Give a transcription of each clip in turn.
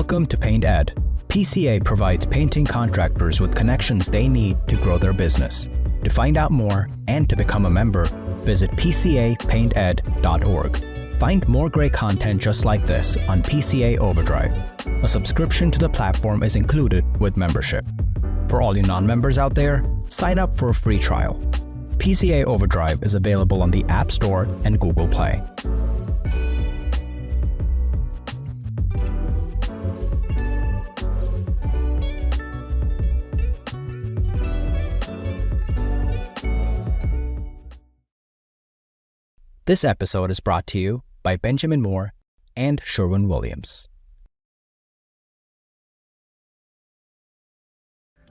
Welcome to Paint Ed. PCA provides painting contractors with connections they need to grow their business. To find out more and to become a member, visit pcapainted.org. Find more great content just like this on PCA Overdrive. A subscription to the platform is included with membership. For all you non-members out there, sign up for a free trial. PCA Overdrive is available on the App Store and Google Play. This episode is brought to you by Benjamin Moore and Sherwin-Williams.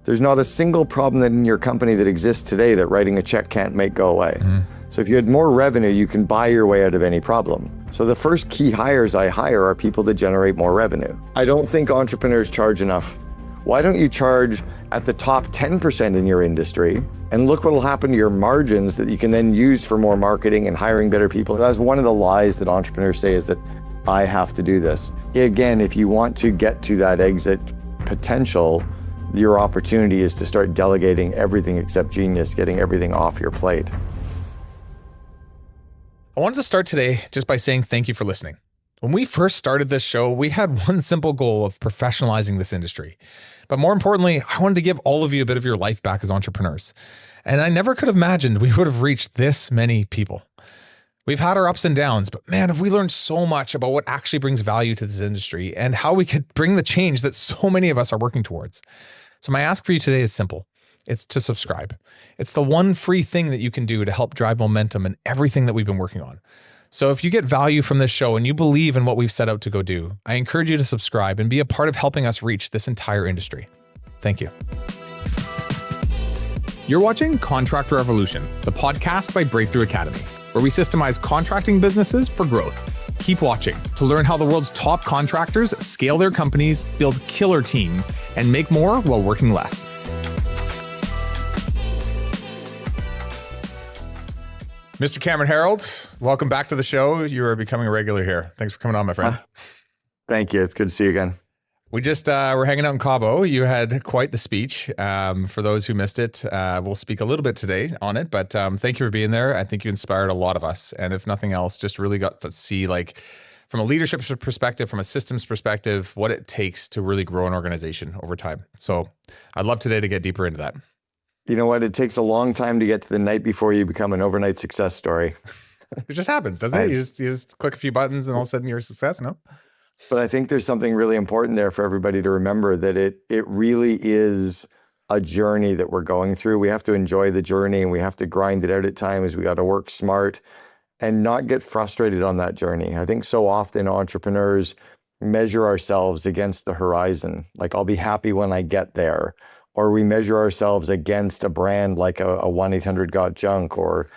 There's not a single problem that in your company that exists today that writing a check can't make go away. So if you had more revenue, you can buy your way out of any problem. So the first key hires I hire are people that generate more revenue. I don't think entrepreneurs charge enough. Why don't you charge at the top 10% in your industry and look what will happen to your margins that you can then use for more marketing and hiring better people? That's one of the lies that entrepreneurs say, is that I have to do this. Again, if you want to get to that exit potential, your opportunity is to start delegating everything except genius, getting everything off your plate. I wanted to start today just by saying thank you for listening. When we first started this show, we had one simple goal of professionalizing this industry. But more importantly, I wanted to give all of you a bit of your life back as entrepreneurs. And I never could have imagined we would have reached this many people. We've had our ups and downs, but man, have we learned so much about what actually brings value to this industry and how we could bring the change that so many of us are working towards. So my ask for you today is simple. It's to subscribe. It's the one free thing that you can do to help drive momentum in everything that we've been working on. So if you get value from this show and you believe in what we've set out to go do, I encourage you to subscribe and be a part of helping us reach this entire industry. Thank you. You're watching Contractor Evolution, the podcast by Breakthrough Academy, where we systemize contracting businesses for growth. Keep watching to learn how the world's top contractors scale their companies, build killer teams, and make more while working less. Mr. Cameron Herold, welcome back to the show. You are becoming a regular here. Thanks for coming on, my friend. Thank you. It's good to see you again. We just were hanging out in Cabo. You had quite the speech. For those who missed it, we'll speak a little bit today on it, but thank you for being there. I think you inspired a lot of us. And if nothing else, just really got to see, like, from a leadership perspective, from a systems perspective, what it takes to really grow an organization over time. So I'd love today to get deeper into that. You know what? It takes a long time to get to the night before you become an overnight success story. It just happens, doesn't it? You just click a few buttons and all of a sudden you're a success, no? But I think there's something really important there for everybody to remember, that it really is a journey that we're going through. We have to enjoy the journey and we have to grind it out at times. We got to work smart and not get frustrated on that journey. I think so often entrepreneurs measure ourselves against the horizon. Like, I'll be happy when I get there. Or we measure ourselves against a brand like a 1-800-GOT-JUNK, or,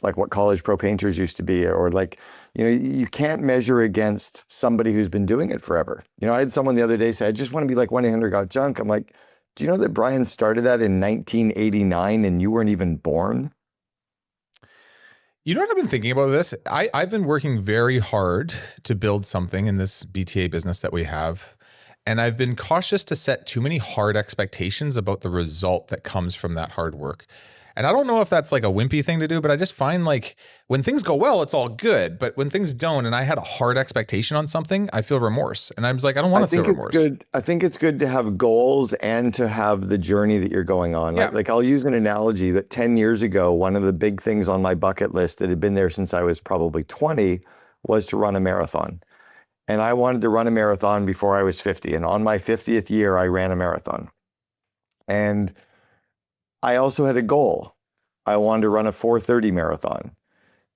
like what College Pro Painters used to be, or like, you can't measure against somebody who's been doing it forever. I had someone the other day say, I just want to be like 1-800-GOT-JUNK. I'm like, do you know that Brian started that in 1989 and you weren't even born? You know what I've been thinking about this? I've been working very hard to build something in this BTA business that we have. And I've been cautious to set too many hard expectations about the result that comes from that hard work. And I don't know if that's like a wimpy thing to do, but I just find, like, when things go well, it's all good. But when things don't, and I had a hard expectation on something, I feel remorse. And I was like, I don't want to feel remorse. I think it's good to have goals and to have the journey that you're going on. Yeah. Like, I'll use an analogy that 10 years ago, one of the big things on my bucket list that had been there since I was probably 20 was to run a marathon. And I wanted to run a marathon before I was 50. And on my 50th year, I ran a marathon. And I also had a goal. I wanted to run a 4:30 marathon.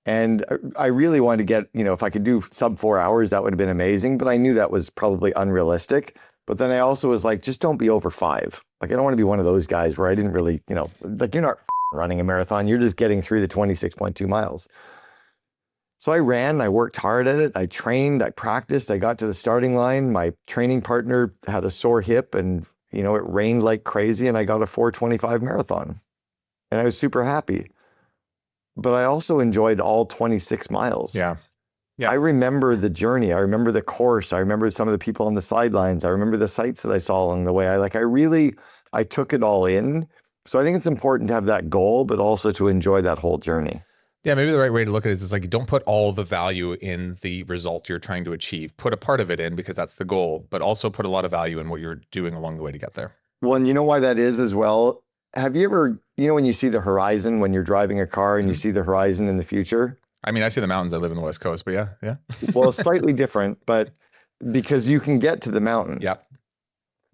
And I really wanted to get, if I could do sub 4 hours, that would have been amazing. But I knew that was probably unrealistic. But then I also was like, just don't be over 5. Like, I don't want to be one of those guys where I didn't really, like, you're not running a marathon. You're just getting through the 26.2 miles. So I ran, I worked hard at it. I trained, I practiced, I got to the starting line. My training partner had a sore hip and, it rained like crazy, and I got a 4:25 marathon. And I was super happy. But I also enjoyed all 26 miles. Yeah. I remember the journey. I remember the course. I remember some of the people on the sidelines. I remember the sights that I saw along the way. I took it all in. So I think it's important to have that goal, but also to enjoy that whole journey. Yeah, maybe the right way to look at it is like, don't put all the value in the result you're trying to achieve. Put a part of it in because that's the goal, but also put a lot of value in what you're doing along the way to get there. Well, and you know why that is as well? Have you ever, when you see the horizon, when you're driving a car and you see the horizon in the future? I mean, I see the mountains. I live in the West Coast, but yeah. Well, slightly different, but because you can get to the mountain. Yeah.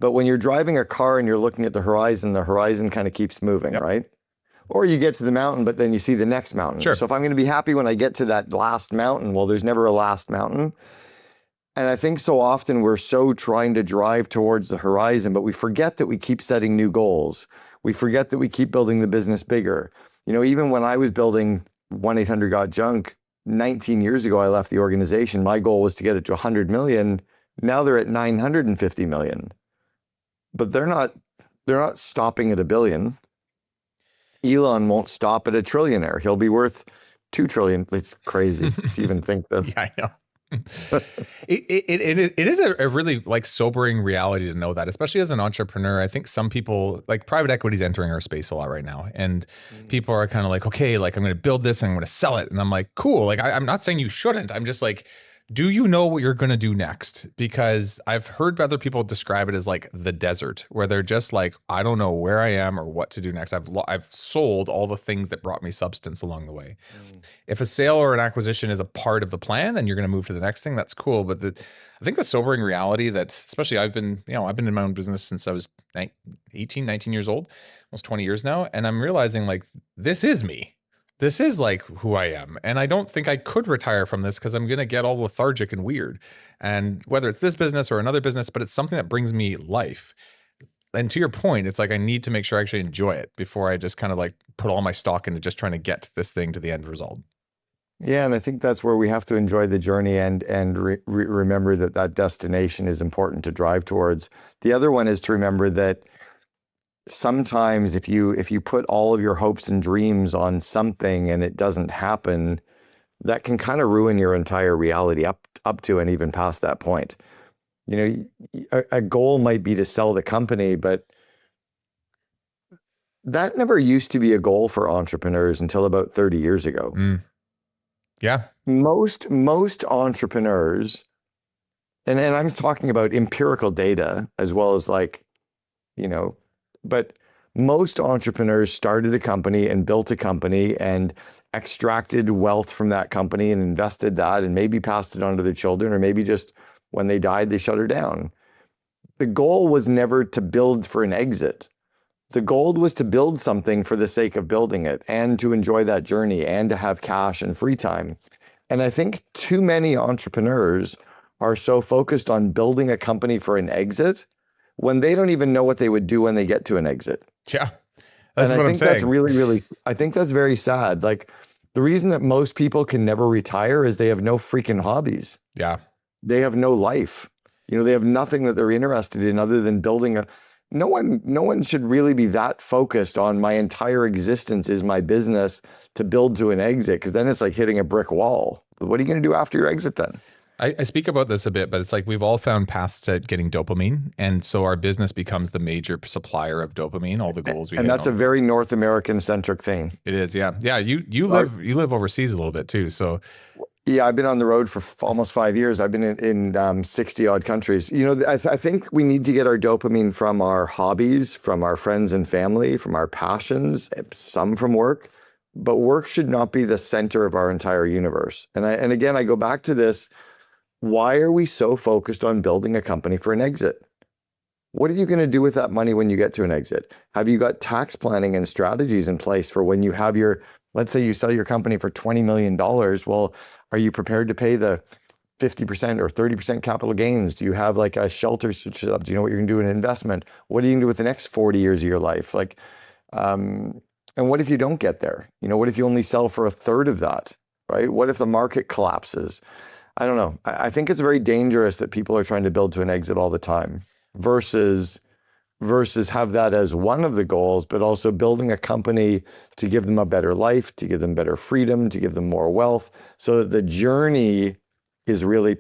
But when you're driving a car and you're looking at the horizon kind of keeps moving, right? Or you get to the mountain, but then you see the next mountain. Sure. So if I'm going to be happy when I get to that last mountain, well, there's never a last mountain. And I think so often we're so trying to drive towards the horizon, but we forget that we keep setting new goals. We forget that we keep building the business bigger. Even when I was building 1-800-GOT-JUNK, 19 years ago, I left the organization. My goal was to get it to 100 million. Now they're at 950 million. But they're not stopping at $1 billion. Elon won't stop at $1 trillionaire. He'll be worth $2 trillion. It's crazy to even think this. Yeah, I know. It is a really sobering reality to know that, especially as an entrepreneur. I think some people, like private equity, is entering our space a lot right now, and people are kind of like, okay, I'm going to build this and I'm going to sell it, and I'm like, cool. I'm not saying you shouldn't. I'm just like, do you know what you're going to do next? Because I've heard other people describe it as like the desert, where they're just like, I don't know where I am or what to do next. I've sold all the things that brought me substance along the way. If a sale or an acquisition is a part of the plan and you're going to move to the next thing, that's cool. But I think the sobering reality that, especially I've been in my own business since I was 19 years old, almost 20 years now. And I'm realizing this is me. This is who I am. And I don't think I could retire from this because I'm going to get all lethargic and weird. And whether it's this business or another business, but it's something that brings me life. And to your point, it's I need to make sure I actually enjoy it before I just kind of put all my stock into just trying to get this thing to the end result. Yeah. And I think that's where we have to enjoy the journey and remember that destination is important to drive towards. The other one is to remember that sometimes if you put all of your hopes and dreams on something and it doesn't happen, that can kind of ruin your entire reality up to and even past that point. A goal might be to sell the company, but that never used to be a goal for entrepreneurs until about 30 years ago. Yeah. Most entrepreneurs, and I'm talking about empirical data as well as but most entrepreneurs started a company and built a company and extracted wealth from that company and invested that and maybe passed it on to their children, or maybe just when they died, they shut her down. The goal was never to build for an exit. The goal was to build something for the sake of building it and to enjoy that journey and to have cash and free time. And I think too many entrepreneurs are so focused on building a company for an exit when they don't even know what they would do when they get to an exit. Yeah. That's what I'm saying. That's really, I think that's very sad. The reason that most people can never retire is they have no freaking hobbies. Yeah. They have no life. They have nothing that they're interested in other than building no one should really be that focused on my entire existence is my business to build to an exit, because then it's like hitting a brick wall. What are you going to do after your exit then? I speak about this a bit, but it's we've all found paths to getting dopamine. And so our business becomes the major supplier of dopamine, all the goals we have. And that's a very North American centric thing. It is, yeah. Yeah, you live overseas a little bit too, so. Yeah, I've been on the road for almost 5 years. I've been in 60 odd countries. I think we need to get our dopamine from our hobbies, from our friends and family, from our passions, some from work, but work should not be the center of our entire universe. And again, I go back to this. Why are we so focused on building a company for an exit? What are you going to do with that money when you get to an exit? Have you got tax planning and strategies in place for when you have let's say you sell your company for $20 million. Well, are you prepared to pay the 50% or 30% capital gains? Do you have a shelter set up? Do you know what you're going to do in investment? What are you going to do with the next 40 years of your life? And what if you don't get there? What if you only sell for a third of that, right? What if the market collapses? I don't know. I think it's very dangerous that people are trying to build to an exit all the time versus have that as one of the goals, but also building a company to give them a better life, to give them better freedom, to give them more wealth, so that the journey is really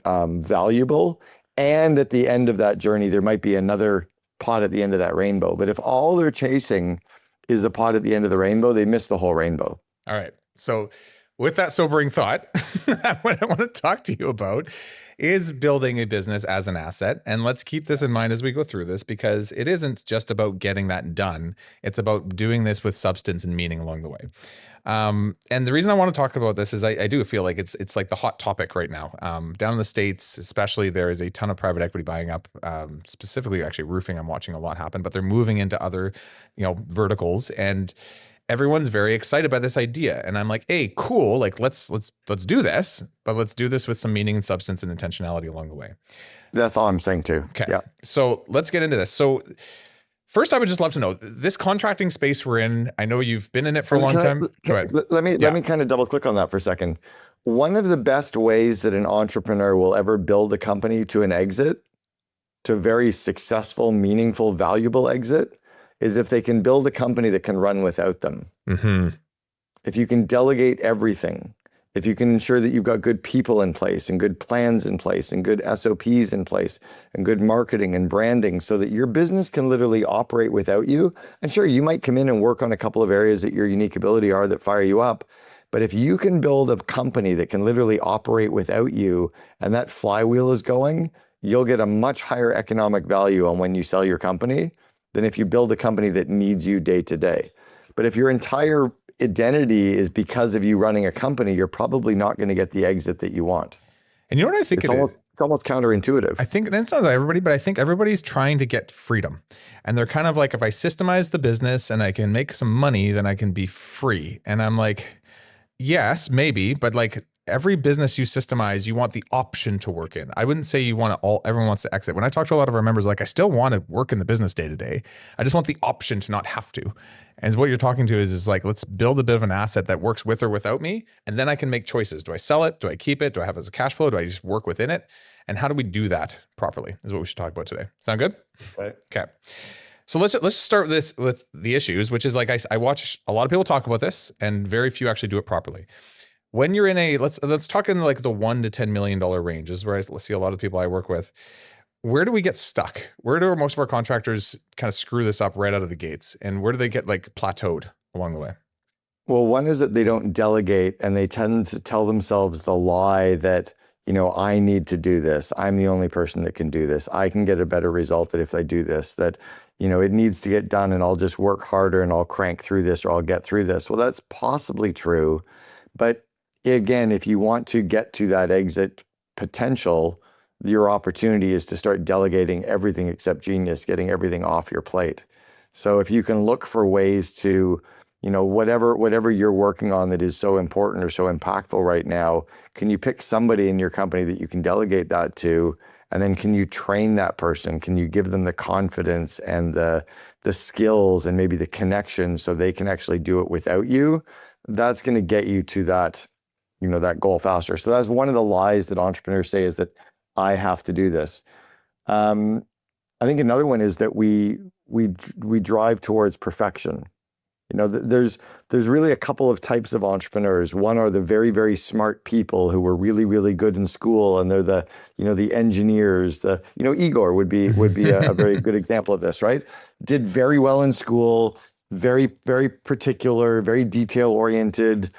valuable. And at the end of that journey, there might be another pot at the end of that rainbow. But if all they're chasing is the pot at the end of the rainbow, they miss the whole rainbow. All right. So with that sobering thought, what I want to talk to you about is building a business as an asset. And let's keep this in mind as we go through this, because it isn't just about getting that done. It's about doing this with substance and meaning along the way. And the reason I want to talk about this is I do feel like it's like the hot topic right now. Down in the States, especially, there is a ton of private equity buying up, specifically actually roofing. I'm watching a lot happen, but they're moving into other, verticals, and everyone's very excited by this idea. And I'm like, hey, cool. Like, let's do this, but let's do this with some meaning and substance and intentionality along the way. That's all I'm saying too. Okay. Yeah. So let's get into this. So first, I would just love to know this contracting space we're in. I know you've been in it for a long time. Go ahead. Let me kind of double click on that for a second. One of the best ways that an entrepreneur will ever build a company to an exit, to a very successful, meaningful, valuable exit, is if they can build a company that can run without them. Mm-hmm. If you can delegate everything, if you can ensure that you've got good people in place and good plans in place and good SOPs in place and good marketing and branding so that your business can literally operate without you. And sure, you might come in and work on a couple of areas that your unique ability are that fire you up. But if you can build a company that can literally operate without you and that flywheel is going, you'll get a much higher economic value on when you sell your company than if you build a company that needs you day to day. But if your entire identity is because of you running a company, you're probably not going to get the exit that you want. And you know what I think it's almost counterintuitive. I think that sounds like everybody, but I think everybody's trying to get freedom. And they're kind of like, if I systemize the business and I can make some money, then I can be free. And I'm like, yes, maybe, but like every business you systemize, you want the option to work in. I wouldn't say everyone wants to exit. When I talk to a lot of our members, like, I still want to work in the business day to day. I just want the option to not have to. And what you're talking to is like, let's build a bit of an asset that works with or without me. And then I can make choices. Do I sell it? Do I keep it? Do I have it as a cash flow? Do I just work within it? And how do we do that properly is what we should talk about today. Sound good? Right. Okay. So let's just start with the issues, which is like, I watch a lot of people talk about this and very few actually do it properly. When you're in let's talk in like the $1 to $10 million range, this is where I see a lot of the people I work with. Where do we get stuck? Where do most of our contractors kind of screw this up right out of the gates? And where do they get like plateaued along the way? Well, one is that they don't delegate and they tend to tell themselves the lie that, I need to do this. I'm the only person that can do this. I can get a better result that if I do this, that, it needs to get done and I'll just work harder and I'll crank through this or I'll get through this. Well, that's possibly true. But again, if you want to get to that exit potential, your opportunity is to start delegating everything except genius, getting everything off your plate. So if you can look for ways to, whatever you're working on that is so important or so impactful right now, can you pick somebody in your company that you can delegate that to? And then can you train that person? Can you give them the confidence and the skills and maybe the connections so they can actually do it without you? That's going to get you to that, that goal faster. So that's one of the lies that entrepreneurs say, is that I have to do this. I think another one is that we drive towards perfection. There's really a couple of types of entrepreneurs. One are the very, very smart people who were really, really good in school, and they're the engineers. Igor would be a very good example of this, right? Did very well in school, very, very particular, very detail oriented.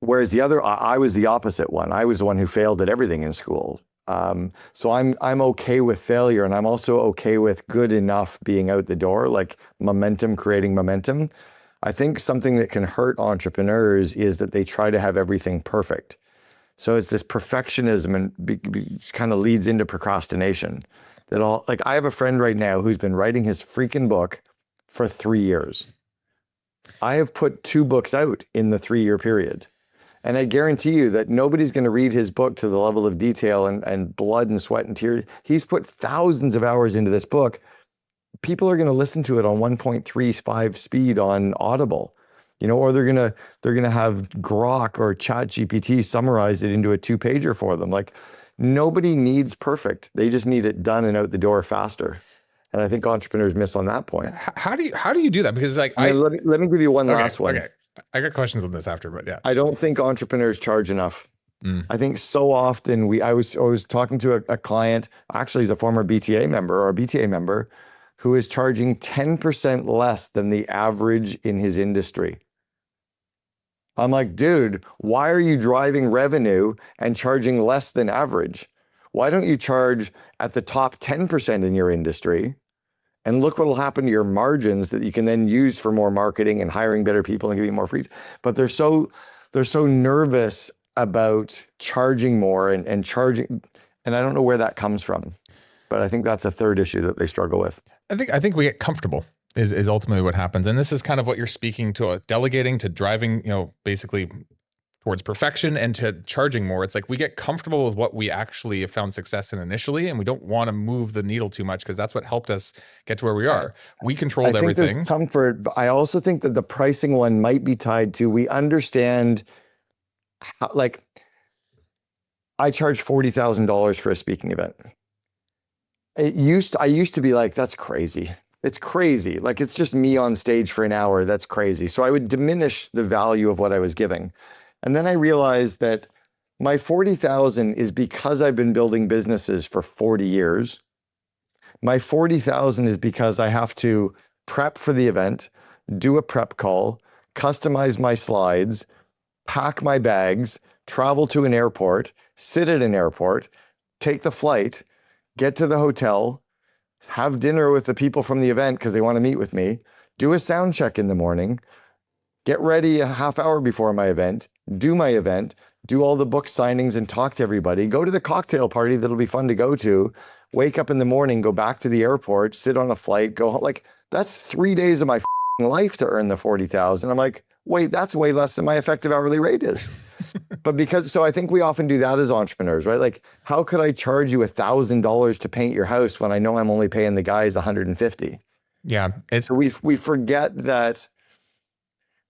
Whereas I was the opposite one. I was the one who failed at everything in school. So I'm okay with failure, and I'm also okay with good enough being out the door, like creating momentum. I think something that can hurt entrepreneurs is that they try to have everything perfect. So it's this perfectionism, and it kind of leads into procrastination. I have a friend right now who's been writing his freaking book for 3 years. I have put 2 books out in the 3-year period. And I guarantee you that nobody's going to read his book to the level of detail and blood and sweat and tears. He's put thousands of hours into this book. People are going to listen to it on 1.35 speed on Audible, or they're going to have Grok or ChatGPT summarize it into a 2-pager for them. Like, nobody needs perfect. They just need it done and out the door faster. And I think entrepreneurs miss on that point. How do you do that? Because let me give you one last one. Okay. I got questions on this after, but yeah. I don't think entrepreneurs charge enough. I think so often I was talking to a client, actually he's a former BTA member or a BTA member, who is charging 10% less than the average in his industry. I'm like, dude, why are you driving revenue and charging less than average? Why don't you charge at the top 10% in your industry? And look what will happen to your margins that you can then use for more marketing and hiring better people and giving more free. But they're so nervous about charging more and charging, and I don't know where that comes from. But I think that's a third issue that they struggle with. I think we get comfortable is ultimately what happens. And this is kind of what you're speaking to, delegating to driving, basically towards perfection and to charging more. It's like we get comfortable with what we actually have found success in initially, and we don't want to move the needle too much because that's what helped us get to where we are. We controlled I think everything. There's comfort. But I also think that the pricing one might be tied to, we understand how, like, I charge $40,000 for a speaking event. I used to be like, that's crazy. It's crazy. Like, it's just me on stage for an hour. That's crazy. So I would diminish the value of what I was giving. And then I realized that my $40,000 is because I've been building businesses for 40 years. My $40,000 is because I have to prep for the event, do a prep call, customize my slides, pack my bags, travel to an airport, sit at an airport, take the flight, get to the hotel, have dinner with the people from the event because they want to meet with me, do a sound check in the morning, get ready a half hour before my event, do all the book signings and talk to everybody, go to the cocktail party that'll be fun to go to, wake up in the morning, go back to the airport, sit on a flight, go home. Like, that's 3 days of my life to earn the $40,000. I'm like, wait, that's way less than my effective hourly rate is. So I think we often do that as entrepreneurs, right? Like, how could I charge you $1,000 to paint your house when I know I'm only paying the guys $150? Yeah. So we forget that.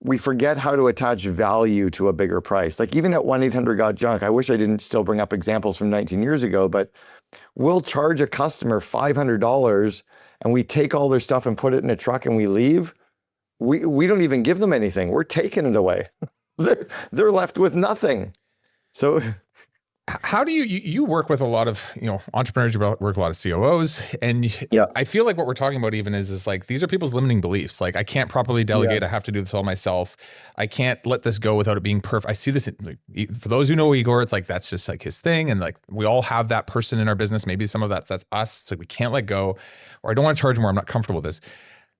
We forget how to attach value to a bigger price. Like, even at 1-800-GOT-JUNK, I wish I didn't still bring up examples from 19 years ago, but we'll charge a customer $500 and we take all their stuff and put it in a truck and we leave. We don't even give them anything. We're taking it away. They're left with nothing. So how do you work with a lot of, entrepreneurs, you work with a lot of COOs, and yeah. I feel like what we're talking about even is like, these are people's limiting beliefs. Like, I can't properly delegate. I have to do this all myself. I can't let this go without it being perfect. I see this, for those who know Igor, it's like, that's just like his thing. And like, we all have that person in our business. Maybe some of that's us. So we can't let go, or I don't want to charge more. I'm not comfortable with this.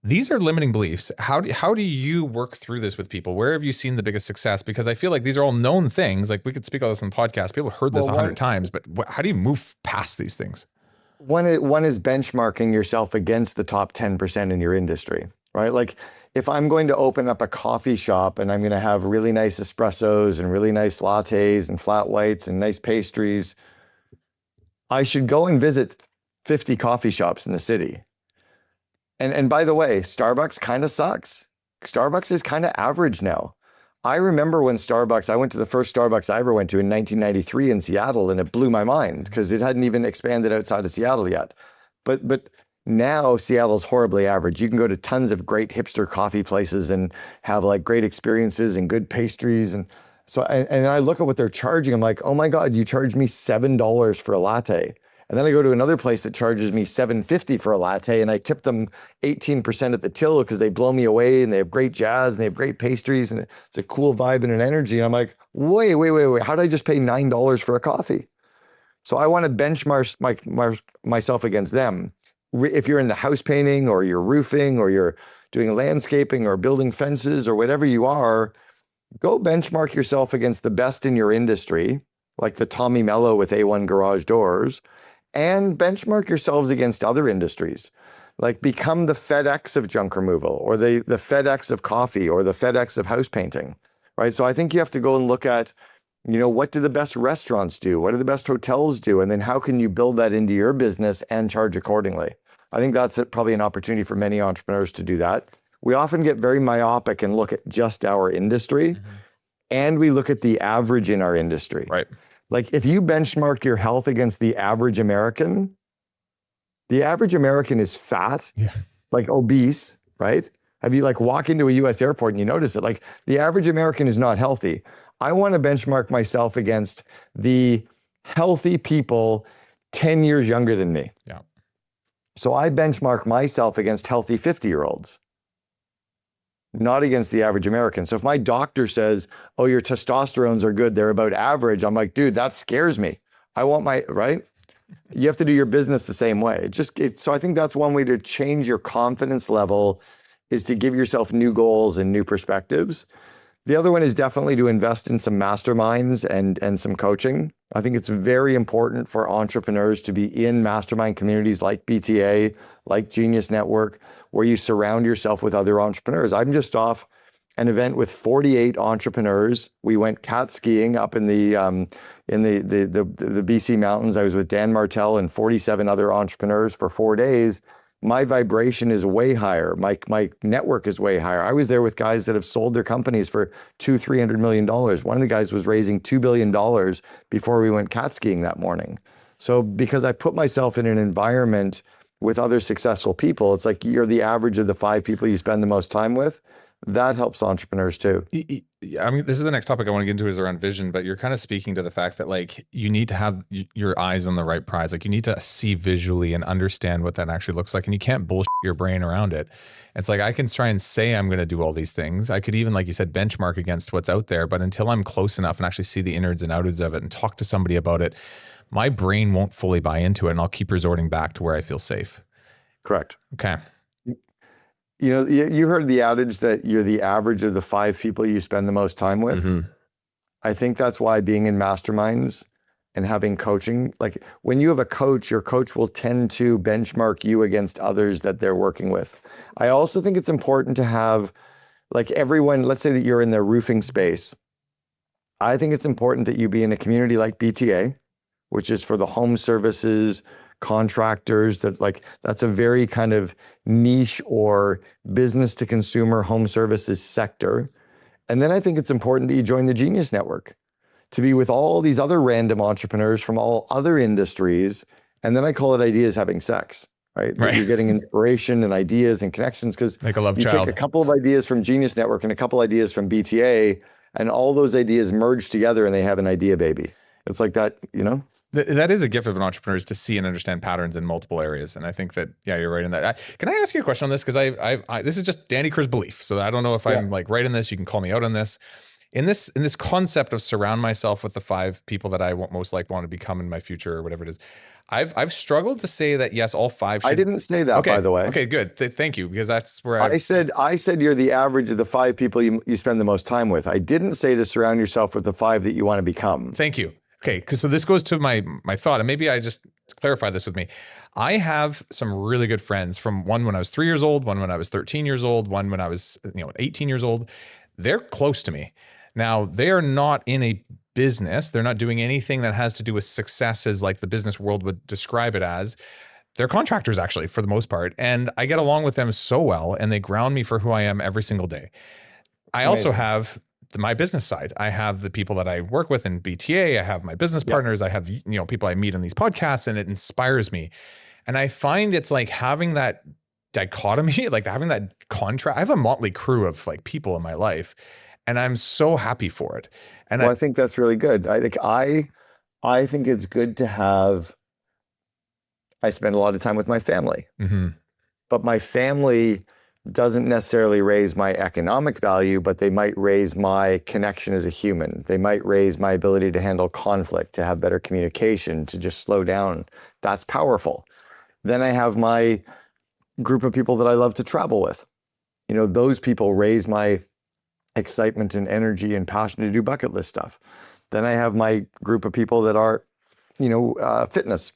These are limiting beliefs. How do you work through this with people? Where have you seen the biggest success? Because I feel like these are all known things. Like, we could speak about this on the podcast. People have heard this 100 times, but how do you move past these things? One is benchmarking yourself against the top 10% in your industry, right? Like, if I'm going to open up a coffee shop and I'm going to have really nice espressos and really nice lattes and flat whites and nice pastries, I should go and visit 50 coffee shops in the city. And by the way, Starbucks kind of sucks. Starbucks is kind of average now. I remember when I went to the first Starbucks I ever went to in 1993 in Seattle, and it blew my mind because it hadn't even expanded outside of Seattle yet. But now Seattle's horribly average. You can go to tons of great hipster coffee places and have like great experiences and good pastries. And so, and I look at what they're charging. I'm like, oh my God, you charged me $7 for a latte. And then I go to another place that charges me $7.50 for a latte, and I tip them 18% at the till because they blow me away and they have great jazz and they have great pastries and it's a cool vibe and an energy. And I'm like, wait. How did I just pay $9 for a coffee? So I want to benchmark myself against them. If you're in the house painting or you're roofing or you're doing landscaping or building fences or whatever you are, go benchmark yourself against the best in your industry, like the Tommy Mello with A1 Garage Doors, and benchmark yourselves against other industries. Like, become the FedEx of junk removal, or the FedEx of coffee, or the FedEx of house painting, right? So I think you have to go and look at, what do the best restaurants do? What do the best hotels do? And then how can you build that into your business and charge accordingly? I think that's probably an opportunity for many entrepreneurs to do that. We often get very myopic and look at just our industry, and we look at the average in our industry. Right. Like, if you benchmark your health against the average American is fat, like obese, right? Have you like walk into a US airport and you notice it? Like the average American is not healthy. I want to benchmark myself against the healthy people 10 years younger than me. Yeah. So I benchmark myself against healthy 50-year-olds, not against the average American. So if my doctor says, oh, your testosterones are good, they're about average, I'm like, dude, that scares me. I want my, right? You have to do your business the same way. So I think that's one way to change your confidence level, is to give yourself new goals and new perspectives. The other one is definitely to invest in some masterminds and some coaching. I think it's very important for entrepreneurs to be in mastermind communities like BTA, like Genius Network, where you surround yourself with other entrepreneurs. I'm just off an event with 48 entrepreneurs. We went cat skiing up in the BC mountains. I was with Dan Martell and 47 other entrepreneurs for 4 days. My vibration is way higher. My network is way higher. I was there with guys that have sold their companies for $200-300 million. One of the guys was raising $2 billion before we went cat skiing that morning. So because I put myself in an environment with other successful people, it's like you're the average of the 5 people you spend the most time with. That helps entrepreneurs too. I mean, this is the next topic I want to get into, is around vision, but you're kind of speaking to the fact that like you need to have your eyes on the right prize. Like you need to see visually and understand what that actually looks like. And you can't bullshit your brain around it. It's like, I can try and say I'm going to do all these things. I could even, like you said, benchmark against what's out there, but until I'm close enough and actually see the innards and outards of it and talk to somebody about it, my brain won't fully buy into it. And I'll keep resorting back to where I feel safe. Correct. Okay. You know, you heard the adage that you're the average of the 5 people you spend the most time with. Mm-hmm. I think that's why being in masterminds and having coaching, like when you have a coach, your coach will tend to benchmark you against others that they're working with. I also think it's important to have, like everyone, let's say that you're in the roofing space. I think it's important that you be in a community like BTA, which is for the home services, contractors, that's a very kind of niche or business to consumer home services sector. And then I think it's important that you join the Genius Network to be with all these other random entrepreneurs from all other industries. And then I call it ideas having sex, right? You're getting inspiration and ideas and connections, because like a love you child. take a couple of ideas from Genius Network and a couple ideas from BTA, and all those ideas merge together and they have an idea baby. It's like that, you know? That is a gift of an entrepreneur, is to see and understand patterns in multiple areas. And I think that, yeah, you're right in that. Can I ask you a question on this? Because I this is just Danny Kerr's belief. So I don't know if I'm like right in this. You can call me out on this. In this concept of surround myself with the 5 people that I most like want to become in my future or whatever it is. I've struggled to say that, yes, all 5 should. I didn't say that, by the way. Okay, good. Thank you, because that's where I said you're the average of the 5 people you spend the most time with. I didn't say to surround yourself with the 5 that you want to become. Thank you. Okay, so this goes to my thought, and maybe I just clarify this with me. I have some really good friends, from one when I was 3 years old, one when I was 13 years old, one when I was 18 years old. They're close to me. Now, they are not in a business. They're not doing anything that has to do with success as like the business world would describe it as. They're contractors, actually, for the most part. And I get along with them so well, and they ground me for who I am every single day. I also have my business side. I have the people that I work with in BTA. I have my business partners. I have, people I meet on these podcasts, and it inspires me. And I find it's like having that dichotomy, like having that contrast. I have a motley crew of like people in my life, and I'm so happy for it. And I think that's really good. I think it's good to have. I spend a lot of time with my family, but my family doesn't necessarily raise my economic value, but they might raise my connection as a human. They might raise my ability to handle conflict, to have better communication, to just slow down. That's powerful. Then I have my group of people that I love to travel with. Those people raise my excitement and energy and passion to do bucket list stuff. Then I have my group of people that are, fitness,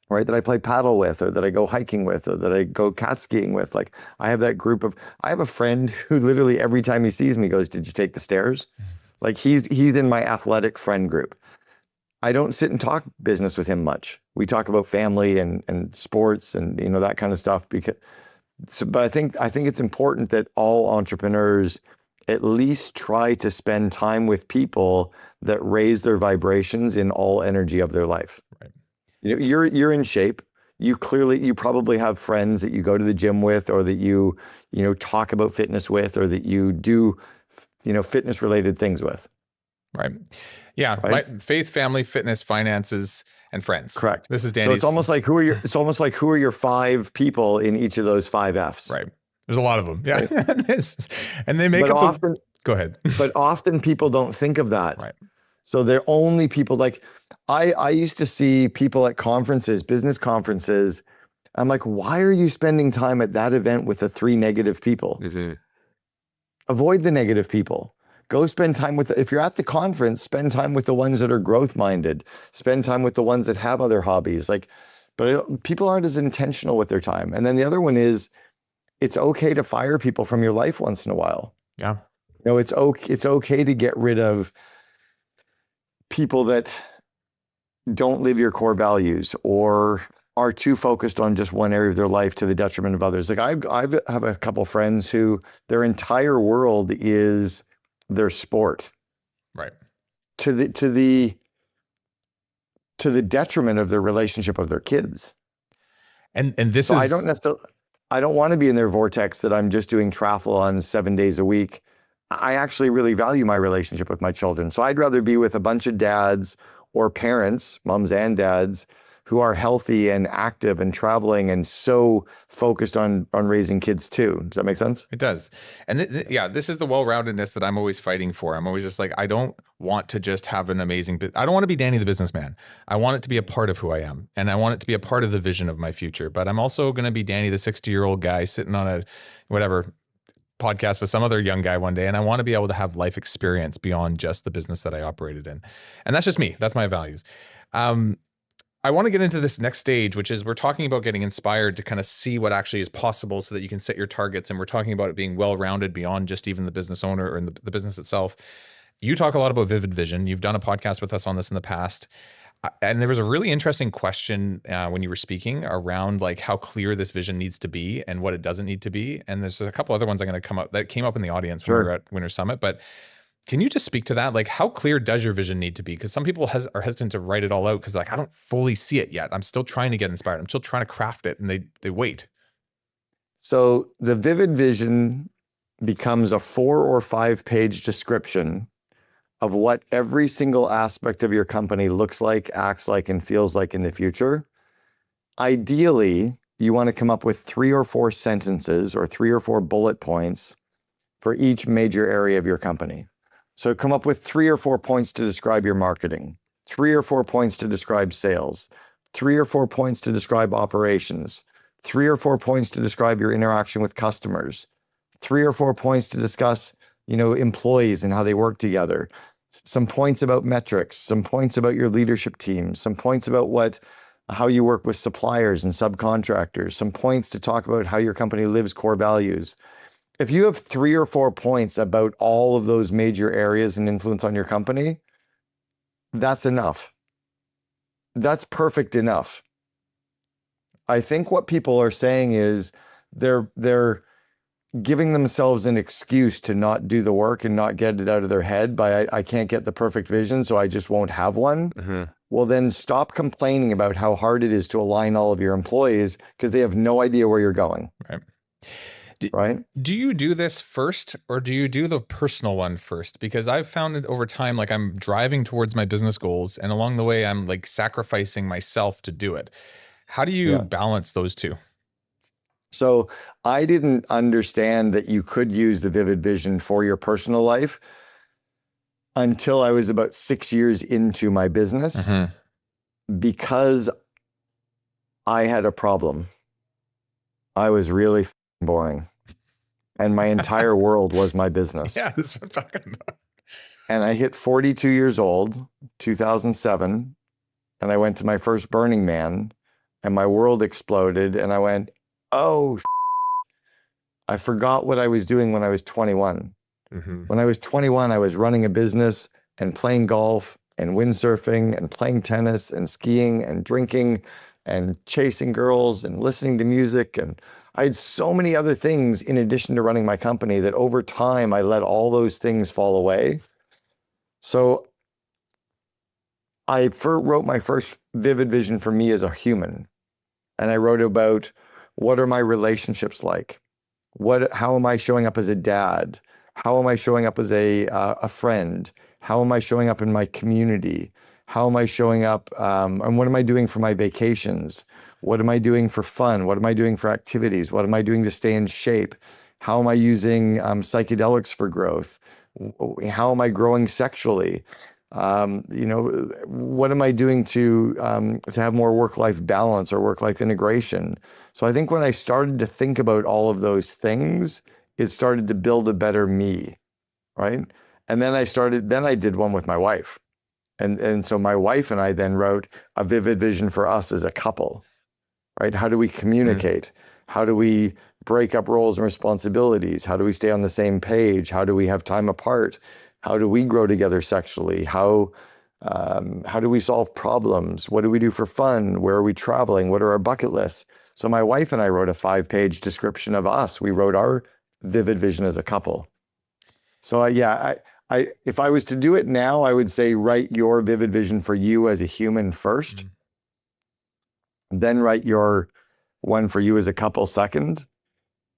right? That I play paddle with, or that I go hiking with, or that I go cat skiing with. Like I have that group of, I have a friend who literally every time he sees me goes, "Did you take the stairs?" Like he's in my athletic friend group. I don't sit and talk business with him much. We talk about family and sports and, that kind of stuff but I think it's important that all entrepreneurs at least try to spend time with people that raise their vibrations in all energy of their life. Right. You're in shape. you probably have friends that you go to the gym with, or that you talk about fitness with, or that you do, fitness related things with. Right. Yeah. Right? My faith, family, fitness, finances, and friends. Correct. This is So Danny's. it's almost like who are your 5 people in each of those 5 F's. Right. There's a lot of them. Yeah. Right? And they make go ahead. But often people don't think of that. Right. So they're only people like, I used to see people at conferences, business conferences. I'm like, why are you spending time at that event with the 3 negative people? Mm-hmm. Avoid the negative people. Go spend time with, if you're at the conference, spend time with the ones that are growth minded. Spend time with the ones that have other hobbies. But people aren't as intentional with their time. And then the other one is, it's okay to fire people from your life once in a while. Yeah. It's okay to get rid of people that don't live your core values or are too focused on just one area of their life to the detriment of others. Like I have a couple friends who their entire world is their sport. Right. To the detriment of their relationship of their kids. And this so is, I don't want to be in their vortex that I'm just doing triathlons 7 days a week. I actually really value my relationship with my children. So I'd rather be with a bunch of dads or parents, moms and dads, who are healthy and active and traveling and so focused on raising kids too. Does that make sense? It does. And this is the well-roundedness that I'm always fighting for. I'm always just like, I don't want to just have an amazing, I don't want to be Danny the businessman. I want it to be a part of who I am. And I want it to be a part of the vision of my future. But I'm also going to be Danny the 60-year-old guy sitting on a whatever podcast with some other young guy one day. And I want to be able to have life experience beyond just the business that I operated in. And that's just me. That's my values. I want to get into this next stage, which is we're talking about getting inspired to kind of see what actually is possible so that you can set your targets. And we're talking about it being well-rounded beyond just even the business owner or the business itself. You talk a lot about vivid vision. You've done a podcast with us on this in the past. And there was a really interesting question when you were speaking around like how clear this vision needs to be and what it doesn't need to be. And there's a couple other ones I'm going to come up that came up in the audience when we were at Winter Summit. But can you just speak to that? Like, how clear does your vision need to be? Because some people are hesitant to write it all out because like, I don't fully see it yet. I'm still trying to get inspired. I'm still trying to craft it, and they wait. So the vivid vision becomes a 4 or 5 page description of what every single aspect of your company looks like, acts like, and feels like in the future. Ideally, you want to come up with 3 or 4 sentences or 3 or 4 bullet points for each major area of your company. So come up with 3 or 4 points to describe your marketing, 3 or 4 points to describe sales, 3 or 4 points to describe operations, 3 or 4 points to describe your interaction with customers, 3 or 4 points to discuss, employees and how they work together, some points about metrics, some points about your leadership team, some points about how you work with suppliers and subcontractors, some points to talk about how your company lives core values. If you have 3 or 4 points about all of those major areas and influence on your company, that's enough. That's perfect enough. I think what people are saying is they're giving themselves an excuse to not do the work and not get it out of their head by I can't get the perfect vision, so I just won't have one. Mm-hmm. Well, then stop complaining about how hard it is to align all of your employees because they have no idea where you're going. Right. Right? Do you do this first or do you do the personal one first? Because I've found it over time, like I'm driving towards my business goals and along the way, I'm like sacrificing myself to do it. How do you balance those two? So I didn't understand that you could use the vivid vision for your personal life until I was about 6 years into my business because I had a problem. I was really boring. And my entire world was my business. Yeah, this is what I'm talking about. And I hit 42 years old, 2007, and I went to my first Burning Man, and my world exploded, and I went, oh, I forgot what I was doing when I was 21. Mm-hmm. When I was 21, I was running a business and playing golf and windsurfing and playing tennis and skiing and drinking and chasing girls and listening to music, and I had so many other things in addition to running my company that over time I let all those things fall away. So I wrote my first vivid vision for me as a human. And I wrote about what are my relationships like? How am I showing up as a dad? How am I showing up as a friend? How am I showing up in my community? How am I showing up? And what am I doing for my vacations? What am I doing for fun? What am I doing for activities? What am I doing to stay in shape? How am I using psychedelics for growth? How am I growing sexually? What am I doing to have more work-life balance or work-life integration? So I think when I started to think about all of those things, it started to build a better me, right? And then I did one with my wife. And so my wife and I then wrote a vivid vision for us as a couple, right? How do we communicate? How do we break up roles and responsibilities? How do we stay on the same page? How do we have time apart? How do we grow together sexually? How do we solve problems? What do we do for fun? Where are we traveling? What are our bucket lists? So my wife and I wrote a 5-page description of us. We wrote our vivid vision as a couple. So if I was to do it now, I would say write your vivid vision for you as a human first, then write your one for you as a couple second,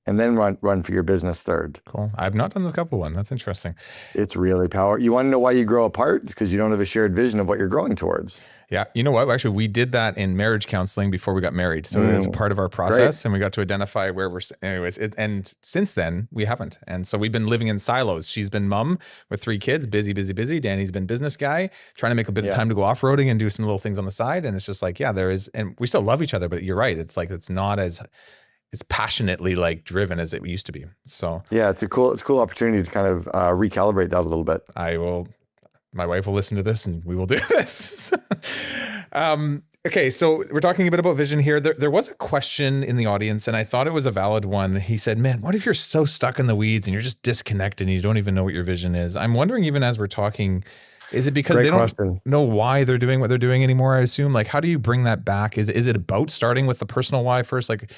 and then run for your business third. Cool. I've not done the couple one. That's interesting. It's really powerful. You want to know why you grow apart? It's because you don't have a shared vision of what you're growing towards. Yeah. You know what? Actually, we did that in marriage counseling before we got married. So it's part of our process. Great. And we got to identify where and since then we haven't. And so we've been living in silos. She's been mom with 3 kids, busy. Danny's been business guy, trying to make a bit of time to go off-roading and do some little things on the side. And it's just like, there is, and we still love each other, but you're right. It's like, it's not as, it's passionately like driven as it used to be. So yeah, it's a cool opportunity to kind of recalibrate that a little bit. My wife will listen to this and we will do this. Okay. So we're talking a bit about vision here. There was a question in the audience and I thought it was a valid one. He said, man, what if you're so stuck in the weeds and you're just disconnected and you don't even know what your vision is? I'm wondering, even as we're talking, is it because they don't know why they're doing what they're doing anymore? I assume, like, how do you bring that back? Is it about starting with the personal why first? Like,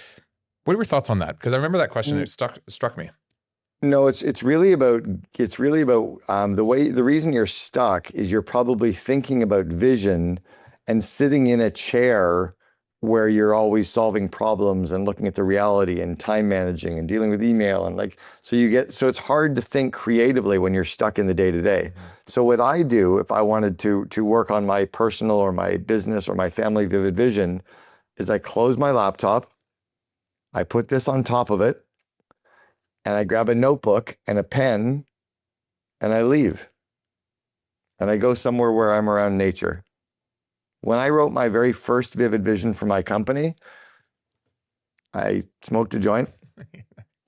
what are your thoughts on that? Because I remember that question, it struck me. No, it's really about the reason you're stuck is you're probably thinking about vision and sitting in a chair where you're always solving problems and looking at the reality and time managing and dealing with email and so it's hard to think creatively when you're stuck in the day-to-day. So what I do if I wanted to work on my personal or my business or my family vivid vision is I close my laptop, I put this on top of it, and I grab a notebook and a pen and I leave. And I go somewhere where I'm around nature. When I wrote my very first vivid vision for my company, I smoked a joint.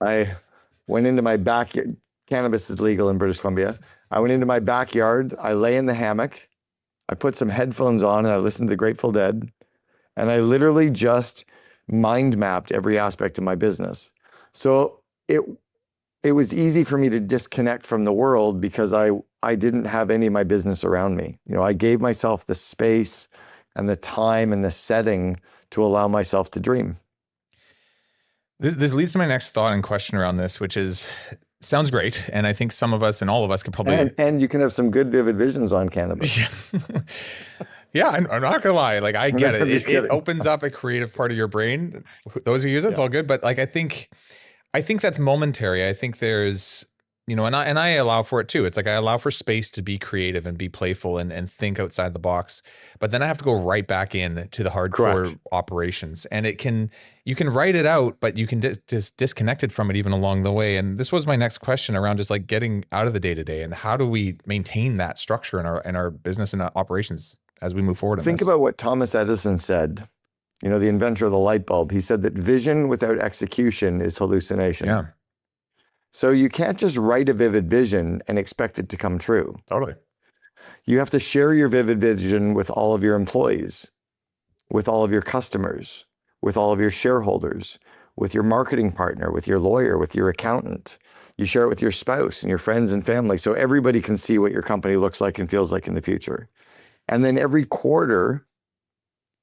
I went into my backyard. Cannabis is legal in British Columbia. I went into my backyard. I lay in the hammock. I put some headphones on and I listened to the Grateful Dead. And I literally just mind mapped every aspect of my business. So it was easy for me to disconnect from the world because I didn't have any of my business around me. I gave myself the space and the time and the setting to allow myself to dream. This leads to my next thought and question around this, which is, sounds great. And I think some of us and all of us could probably... And you can have some good vivid visions on cannabis. Yeah, I'm not gonna lie. Like, I get it. It opens up a creative part of your brain. Those who use it, it's all good. But like, I think that's momentary. I think there's, and I allow for it too. It's like I allow for space to be creative and be playful and think outside the box. But then I have to go right back in to the hardcore operations. And you can write it out, but you can just disconnect it from it even along the way. And this was my next question around just like getting out of the day-to-day and how do we maintain that structure in our business and operations as we move forward. Think about what Thomas Edison said, the inventor of the light bulb. He said that vision without execution is hallucination. Yeah. So you can't just write a vivid vision and expect it to come true. Totally. You have to share your vivid vision with all of your employees, with all of your customers, with all of your shareholders, with your marketing partner, with your lawyer, with your accountant. You share it with your spouse and your friends and family so everybody can see what your company looks like and feels like in the future. And then every quarter,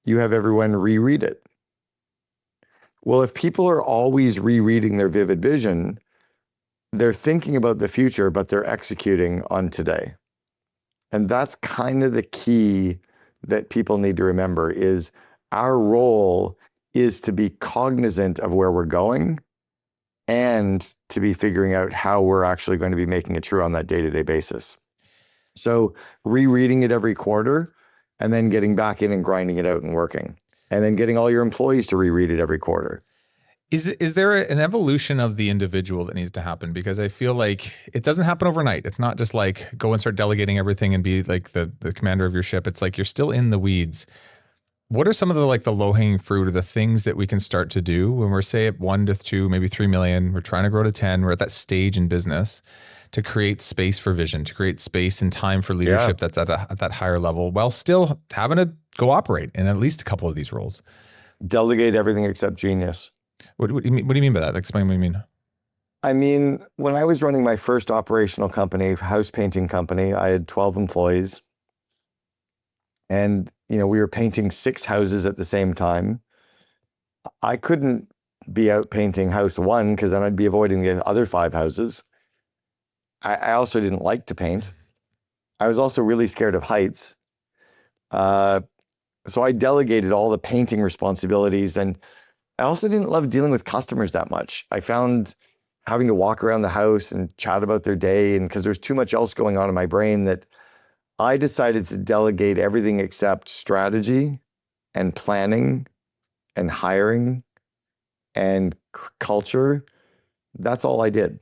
you have everyone reread it. Well, if people are always rereading their vivid vision, they're thinking about the future, but they're executing on today. And that's kind of the key that people need to remember is our role is to be cognizant of where we're going and to be figuring out how we're actually going to be making it true on that day-to-day basis. So rereading it every quarter and then getting back in and grinding it out and working, and then getting all your employees to reread it every quarter. Is there an evolution of the individual that needs to happen? Because I feel like it doesn't happen overnight. It's not just like go and start delegating everything and be like the commander of your ship. It's like you're still in the weeds. What are some of the like the low-hanging fruit or the things that we can start to do when we're, say, at 1 to 2, maybe 3 million, we're trying to grow to 10, we're at that stage in business to create space for vision, to create space and time for leadership that's at that higher level while still having to go operate in at least a couple of these roles? Delegate everything except genius. What do you mean by that? Explain what you mean. I mean, when I was running my first operational company, house painting company, I had 12 employees. And, we were painting 6 houses at the same time. I couldn't be out painting house 1 because then I'd be avoiding the other 5 houses. I also didn't like to paint. I was also really scared of heights. So I delegated all the painting responsibilities, and I also didn't love dealing with customers that much. I found having to walk around the house and chat about their day, and because there's too much else going on in my brain, that I decided to delegate everything except strategy and planning and hiring and culture. That's all I did,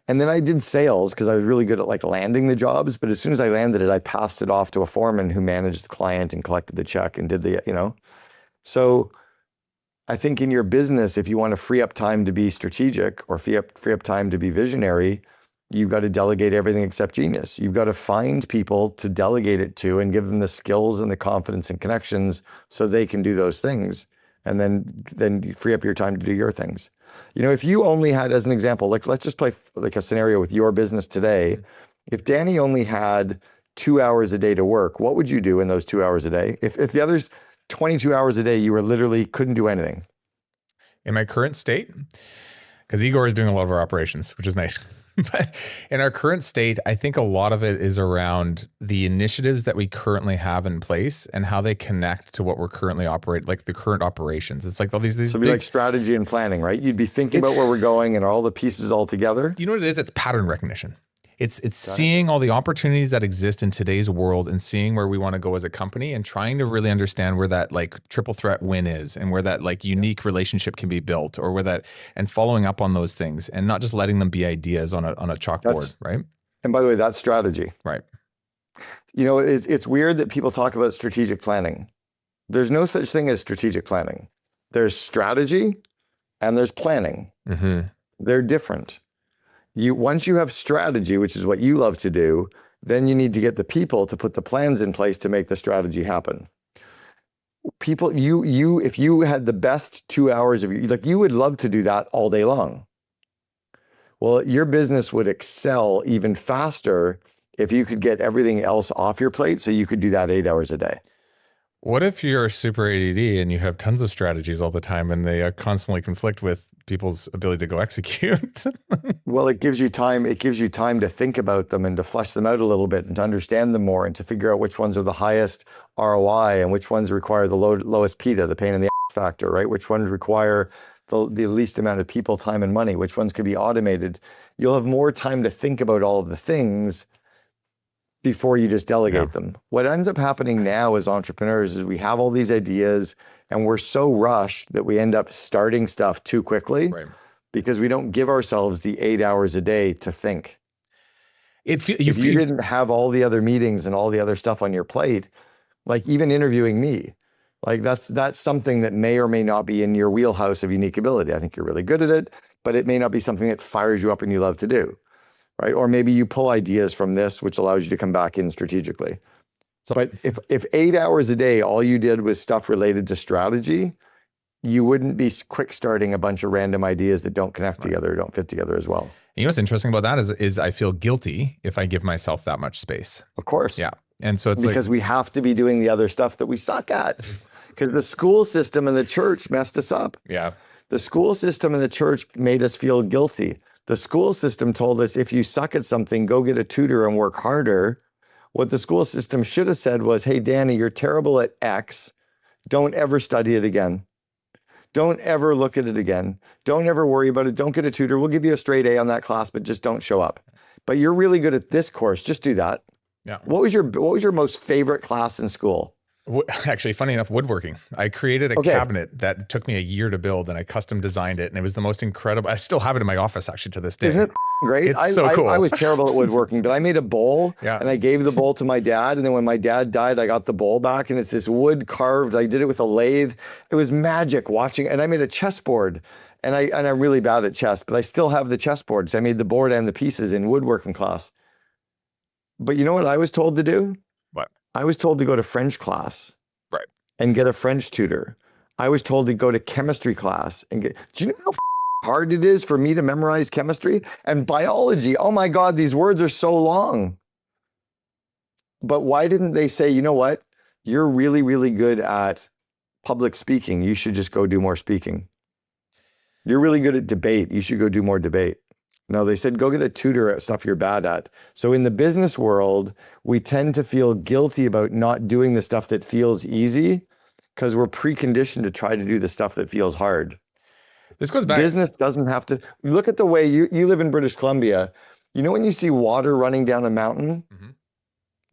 and then I did sales because I was really good at like landing the jobs. But as soon as I landed it, I passed it off to a foreman who managed the client and collected the check and did so I think in your business, if you want to free up time to be strategic or free up time to be visionary, you've got to delegate everything except genius. You've got to find people to delegate it to and give them the skills and the confidence and connections so they can do those things. And then you free up your time to do your things. If you only had, as an example, like let's just play like a scenario with your business today. If Danny only had 2 hours a day to work, what would you do in those 2 hours a day? If the others 22 hours a day, you were literally couldn't do anything. In my current state, because Igor is doing a lot of our operations, which is nice. But in our current state, I think a lot of it is around the initiatives that we currently have in place and how they connect to what we're currently operating, like the current operations. It's like all these so big, like strategy and planning, right? You'd be thinking about where we're going and all the pieces all together. You know what it is? It's pattern recognition. It's seeing all the opportunities that exist in today's world and seeing where we want to go as a company and trying to really understand where that like triple threat win is and where that like unique relationship can be built, or where that, and following up on those things and not just letting them be ideas on a chalkboard, right? And by the way, that's strategy. Right. It's weird that people talk about strategic planning. There's no such thing as strategic planning. There's strategy and there's planning. Mm-hmm. They're different. Once you have strategy, which is what you love to do, then you need to get the people to put the plans in place to make the strategy happen. People, if you had the best 2 hours of you would love to do that all day long. Well, your business would excel even faster if you could get everything else off your plate so you could do that 8 hours a day. What if you're super ADD and you have tons of strategies all the time and they constantly conflict with people's ability to go execute? Well, it gives you time. It gives you time to think about them and to flesh them out a little bit and to understand them more and to figure out which ones are the highest ROI and which ones require the lowest PETA, the pain in the ass factor, right? Which ones require the least amount of people, time, and money? Which ones could be automated? You'll have more time to think about all of the things before you just delegate them. What ends up happening now as entrepreneurs is we have all these ideas and we're so rushed that we end up starting stuff too quickly because we don't give ourselves the 8 hours a day to think. If you didn't have all the other meetings and all the other stuff on your plate, like even interviewing me, like that's something that may or may not be in your wheelhouse of unique ability. I think you're really good at it, but it may not be something that fires you up and you love to do. Right? Or maybe you pull ideas from this, which allows you to come back in strategically. But if 8 hours a day, all you did was stuff related to strategy, you wouldn't be quick starting a bunch of random ideas that don't connect together, don't fit together as well. You know what's interesting about that is I feel guilty if I give myself that much space. Of course. Yeah. And so it's because we have to be doing the other stuff that we suck at. Because the school system and the church messed us up. Yeah. The school system and the church made us feel guilty. The school system told us, if you suck at something, go get a tutor and work harder. What the school system should have said was, hey, Danny, you're terrible at X. Don't ever study it again. Don't ever look at it again. Don't ever worry about it. Don't get a tutor. We'll give you a straight A on that class, but just don't show up. But you're really good at this course. Just do that. Yeah. What was your most favorite class in school? Actually, funny enough, woodworking. I created a cabinet that took me a year to build, and I custom designed it, and it was the most incredible. I still have it in my office actually to this day. Isn't it great? It's so cool. I was terrible at woodworking, but I made a bowl and I gave the bowl to my dad. And then when my dad died, I got the bowl back, and it's this wood carved. I did it with a lathe. It was magic watching. And I made a chessboard, and I'm really bad at chess, but I still have the chessboard. So I made the board and the pieces in woodworking class. But you know what I was told to do? What? I was told to go to French class. Right. And get a French tutor. I was told to go to chemistry class and get, do you know how hard it is for me to memorize chemistry and biology? Oh my God, these words are so long. But why didn't they say, you know what? You're really, really good at public speaking. You should just go do more speaking. You're really good at debate. You should go do more debate. No, they said, go get a tutor at stuff you're bad at. So in the business world, we tend to feel guilty about not doing the stuff that feels easy because we're preconditioned to try to do the stuff that feels hard. This goes back. Business doesn't have to. Look at the way you live in British Columbia. You know, when you see water running down a mountain,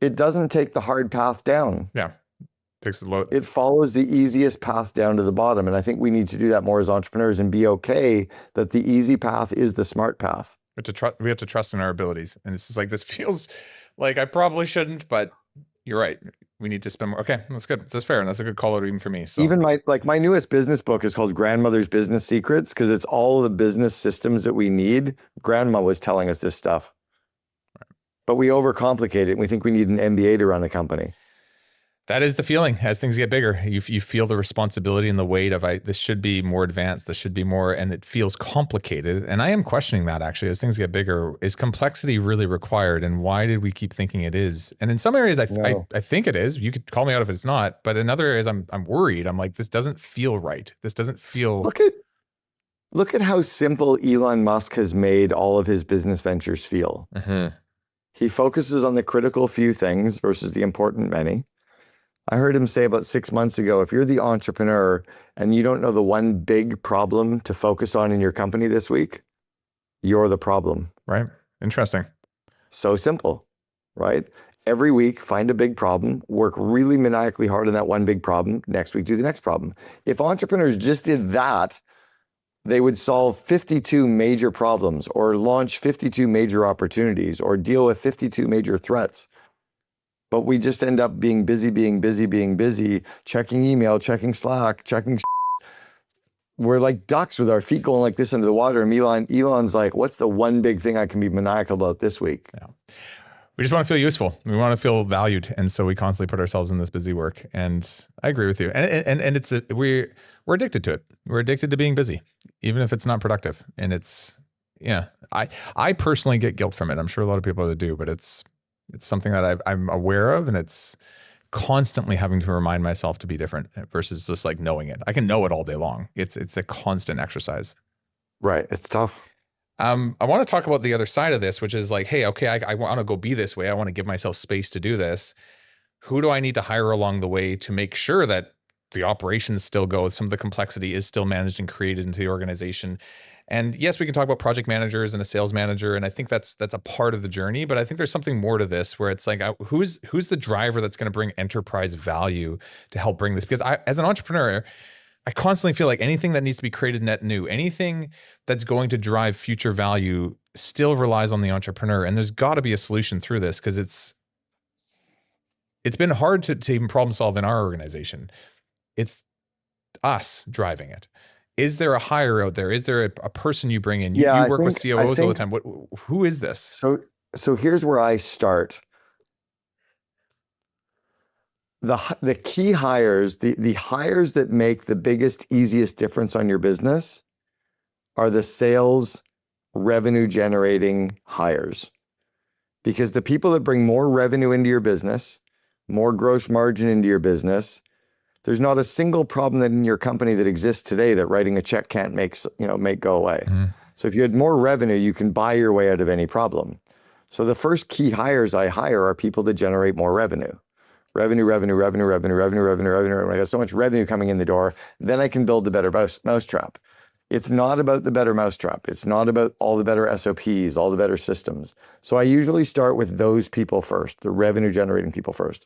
it doesn't take the hard path down. Yeah. Takes the low. It follows the easiest path down to the bottom. And I think we need to do that more as entrepreneurs and be okay that the easy path is the smart path. We have to trust in our abilities. And it's just like, this feels like I probably shouldn't, but you're right. We need to spend more. Okay, that's good. That's fair. And that's a good call out even for me. So even my newest business book is called Grandmother's Business Secrets, because it's all the business systems that we need. Grandma was telling us this stuff. Right. But we overcomplicate it. And we think we need an MBA to run a company. That is the feeling as things get bigger. You feel the responsibility and the weight of this should be more advanced. This should be more, and it feels complicated. And I am questioning that actually as things get bigger. Is complexity really required? And why did we keep thinking it is? And in some areas, I think it is. You could call me out if it's not. But in other areas, I'm worried. I'm like, this doesn't feel right. This doesn't feel. Look at how simple Elon Musk has made all of his business ventures feel. He focuses on the critical few things versus the important many. I heard him say about 6 months ago, if you're the entrepreneur and you don't know the one big problem to focus on in your company this week, you're the problem. Right. Interesting. So simple, right? Every week, find a big problem, work really maniacally hard on that one big problem. Next week, do the next problem. If entrepreneurs just did that, they would solve 52 major problems or launch 52 major opportunities or deal with 52 major threats. But we just end up being busy, checking email, checking Slack, checking. We're like ducks with our feet going like this under the water. And Elon's like, what's the one big thing I can be maniacal about this week? Yeah. We just want to feel useful. We want to feel valued. And so we constantly put ourselves in this busy work. And I agree with you. And it's we're addicted to it. We're addicted to being busy, even if it's not productive. And it's, I personally get guilt from it. I'm sure a lot of people do, but it's something that I'm aware of, and it's constantly having to remind myself to be different versus just like knowing it. I can know it all day long. It's a constant exercise. Right. It's tough. I want to talk about the other side of this, which is like, hey, okay, I want to go be this way. I want to give myself space to do this. Who do I need to hire along the way to make sure that the operations still go, some of the complexity is still managed and created into the organization? And yes, we can talk about project managers and a sales manager, and I think that's a part of the journey. But I think there's something more to this, where it's like, who's the driver that's going to bring enterprise value to help bring this? Because as an entrepreneur, I constantly feel like anything that needs to be created net new, anything that's going to drive future value, still relies on the entrepreneur. And there's got to be a solution through this, because it's been hard to even problem solve in our organization. It's us driving it. Is there a hire out there? Is there a person you bring in? You work with COOs all the time. Who is this? So here's where I start. The key hires, the hires that make the biggest, easiest difference on your business are the sales revenue generating hires. Because the people that bring more revenue into your business, more gross margin into your business, there's not a single problem that in your company that exists today that writing a check can't make go away. So if you had more revenue, you can buy your way out of any problem. So the first key hires I hire are people that generate more revenue. Revenue, revenue, revenue, revenue, revenue, revenue, revenue. When I got so much revenue coming in the door, then I can build the better mousetrap. It's not about the better mousetrap. It's not about all the better SOPs, all the better systems. So I usually start with those people first, the revenue generating people first.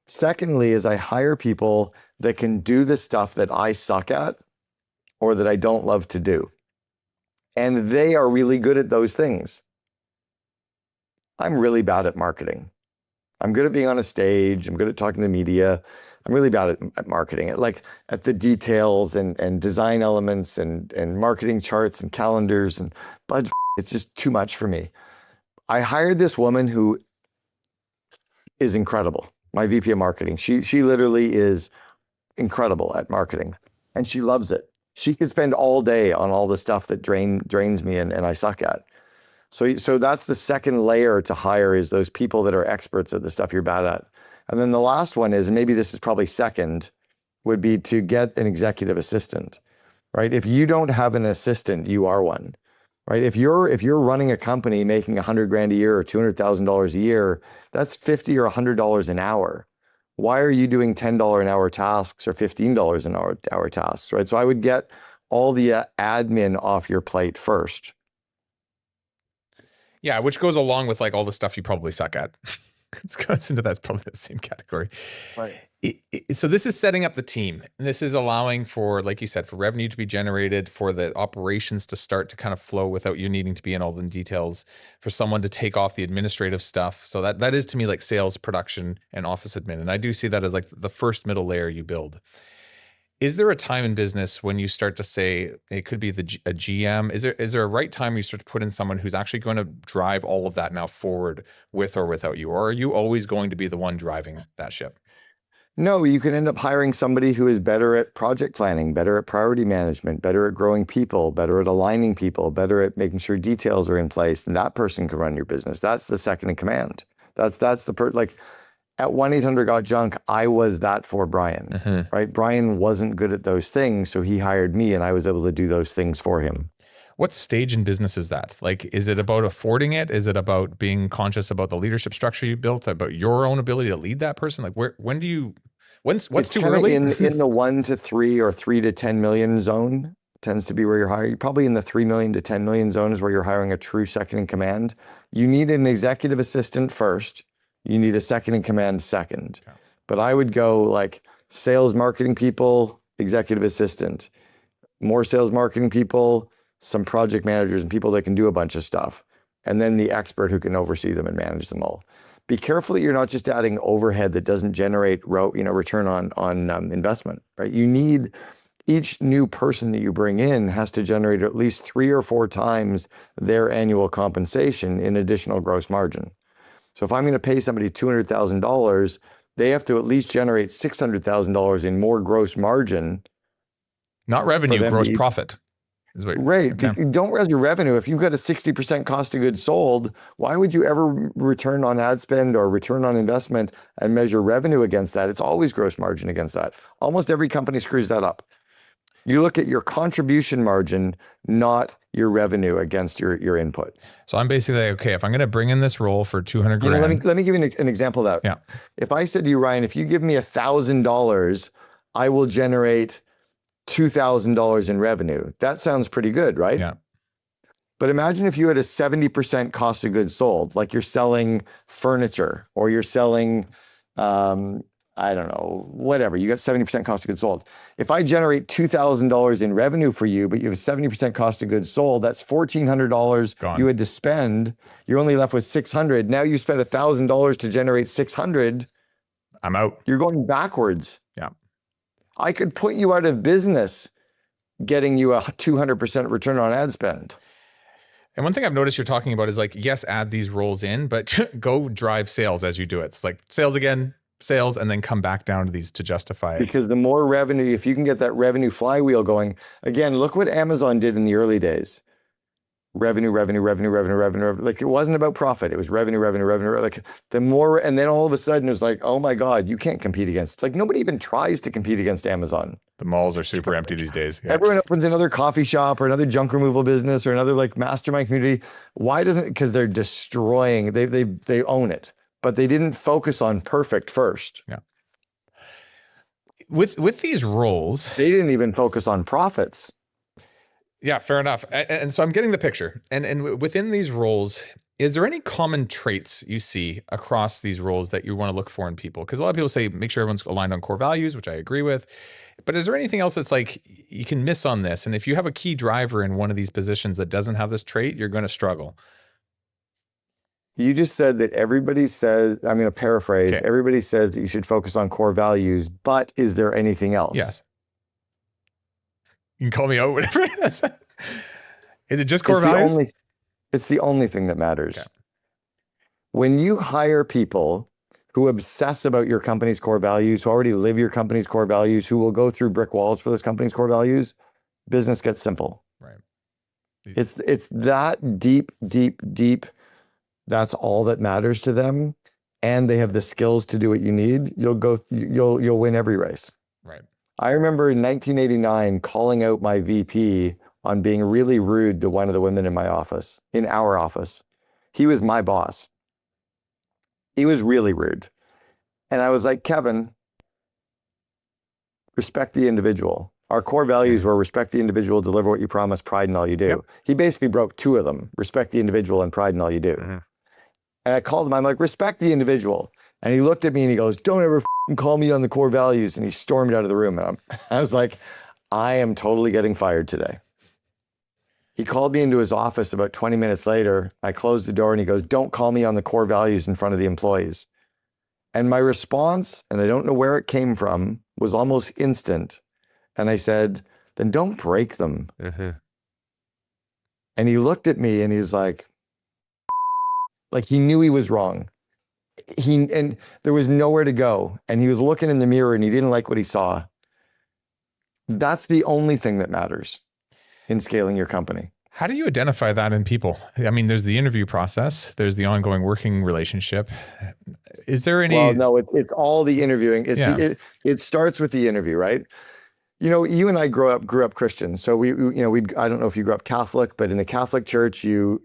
Secondly, is I hire people that can do the stuff that I suck at or that I don't love to do. And they are really good at those things. I'm really bad at marketing. I'm good at being on a stage. I'm good at talking to the media. I'm really bad at marketing, at the details and design elements and marketing charts and calendars and budget. It's just too much for me. I hired this woman who is incredible. My VP of marketing. She literally is incredible at marketing and she loves it. She could spend all day on all the stuff that drains me and I suck at. So that's the second layer to hire, is those people that are experts at the stuff you're bad at. And then the last one is, and maybe this is probably second, would be to get an executive assistant, right? If you don't have an assistant, you are one, right? If you're running a company making $100,000 a year or $200,000 a year, that's $50 or $100 an hour. Why are you doing $10 an hour tasks or $15 an hour tasks, right? So I would get all the admin off your plate first. Yeah, which goes along with like all the stuff you probably suck at. It goes into that's probably the same category. Right. So this is setting up the team, and this is allowing for, like you said, for revenue to be generated, for the operations to start to kind of flow without you needing to be in all the details, for someone to take off the administrative stuff. So that is to me like sales, production, and office admin. And I do see that as like the first middle layer you build. Is there a time in business when you start to say it could be a GM? Is there a right time you start to put in someone who's actually going to drive all of that now forward with or without you? Or are you always going to be the one driving that ship? No, you can end up hiring somebody who is better at project planning, better at priority management, better at growing people, better at aligning people, better at making sure details are in place. And that person can run your business. That's the second in command. That's the at 1-800-GOT-JUNK, I was that for Brian, right? Brian wasn't good at those things, so he hired me and I was able to do those things for him. What stage in business is that? Like, is it about affording it? Is it about being conscious about the leadership structure you built, about your own ability to lead that person? Like, what's too early? In the 1 to 3 or 3 to 10 million zone tends to be where you're hiring. Probably in the 3 million to 10 million zone is where you're hiring a true second in command. You need an executive assistant first. You need a second in command second. Okay. But I would go like sales marketing people, executive assistant, more sales marketing people, some project managers and people that can do a bunch of stuff, and then the expert who can oversee them and manage them all. Be careful that you're not just adding overhead that doesn't generate return on investment, right? You need, each new person that you bring in has to generate at least 3 or 4 times their annual compensation in additional gross margin. So if I'm going to pay somebody $200,000, they have to at least generate $600,000 in more gross margin. Not revenue, gross profit. Right. Okay. Don't raise your revenue. If you've got a 60% cost of goods sold, why would you ever return on ad spend or return on investment and measure revenue against that? It's always gross margin against that. Almost every company screws that up. You look at your contribution margin, not your revenue against your input. So I'm basically like, okay, if I'm going to bring in this role for $200,000. Let me give you an example of that. Yeah. If I said to you, Ryan, if you give me $1,000, I will generate $2,000 in revenue. That sounds pretty good, right? Yeah. But imagine if you had a 70% cost of goods sold, like you're selling furniture or you're selling, I don't know, whatever. You got 70% cost of goods sold. If I generate $2,000 in revenue for you, but you have a 70% cost of goods sold, that's $1,400 you had to spend. You're only left with $600. Now you spent $1,000 to generate $600. I'm out. You're going backwards. Yeah. I could put you out of business getting you a 200% return on ad spend. And one thing I've noticed you're talking about is like, yes, add these roles in, but go drive sales as you do it. It's like sales again, sales, and then come back down to these to justify it. Because the more revenue, if you can get that revenue flywheel going, again, look what Amazon did in the early days. Revenue. Like it wasn't about profit. It was revenue. Like the more, and then all of a sudden it was like, oh my God, you can't compete against, like nobody even tries to compete against Amazon. The malls are super empty these days. Yeah. Everyone opens another coffee shop or another junk removal business or another like mastermind community. Why doesn't, because they're destroying, they own it. but they didn't focus on perfect first. Yeah. With these roles, They didn't even focus on profits. yeah, fair enough. And so I'm getting the picture. And within these roles, is there any common traits you see across these roles that you want to look for in people? Because a lot of people say make sure everyone's aligned on core values, which I agree with. But is there anything else that's like you can miss on this? And if you have a key driver in one of these positions that doesn't have this trait, you're going to struggle. You just said that everybody says, I'm going to paraphrase, Okay. everybody says that you should focus on core values, but is there anything else? Yes. You can call me out, whatever it is. Is it just core values? It's the only thing that matters. Okay. When you hire people who obsess about your company's core values, who already live your company's core values, who will go through brick walls for those company's core values, business gets simple. Right. It's that deep. That's all that matters to them. And they have the skills to do what you need. You'll win every race. Right. I remember in 1989 calling out my VP on being really rude to one of the women in our office. He was my boss. He was really rude. And I was like, Kevin, respect the individual. Our core values were respect the individual, deliver what you promise, pride in all you do. Yep. He basically broke two of them, respect the individual and pride in all you do. Mm-hmm. And I called him, I'm like, respect the individual. And he looked at me and he goes, don't ever call me on the core values. And he stormed out of the room. And I was like, I am totally getting fired today. He called me into his office about 20 minutes later. I closed the door and he goes, don't call me on the core values in front of the employees. And my response, and I don't know where it came from, was almost instant. And I said, then don't break them. Mm-hmm. And he looked at me and he was like he knew he was wrong. And there was nowhere to go. And he was looking in the mirror and he didn't like what he saw. That's the only thing that matters in scaling your company. How do you identify that in people? I mean, there's the interview process, there's the ongoing working relationship. Is there any? Well, no, it's all the interviewing. It starts with the interview, right? You know, you and I grew up Christian. So we I don't know if you grew up Catholic, but in the Catholic Church, you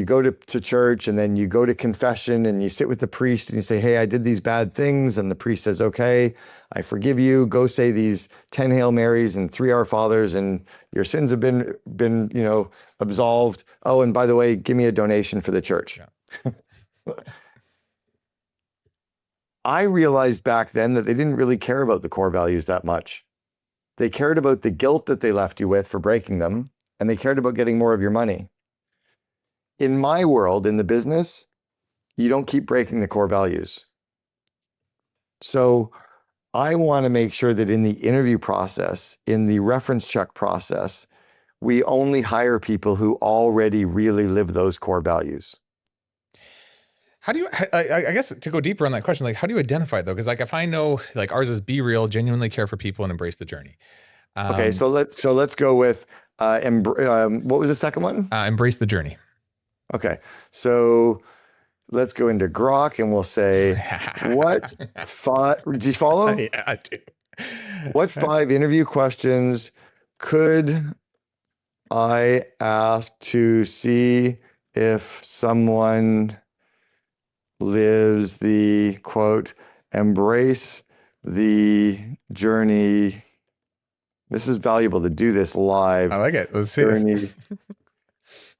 go to church and then you go to confession and you sit with the priest and you say, hey, I did these bad things. And the priest says, okay, I forgive you. Go say these 10 Hail Marys and 3 Our Fathers and your sins have been absolved. Oh, and by the way, give me a donation for the church. Yeah. I realized back then that they didn't really care about the core values that much. They cared about the guilt that they left you with for breaking them, and they cared about getting more of your money. In my world, in the business, you don't keep breaking the core values. So I want to make sure that in the interview process, in the reference check process, we only hire people who already really live those core values. How do you, I guess to go deeper on that question, like how do you identify it though? Because like if I know like ours is be real, genuinely care for people and embrace the journey. Okay, so let's go with what was the second one? Embrace the journey. Okay, so let's go into Grok and we'll say, do you follow? Yeah, I do. What 5 interview questions could I ask to see if someone lives the, quote, embrace the journey. This is valuable to do this live. I like it. Let's see journey this.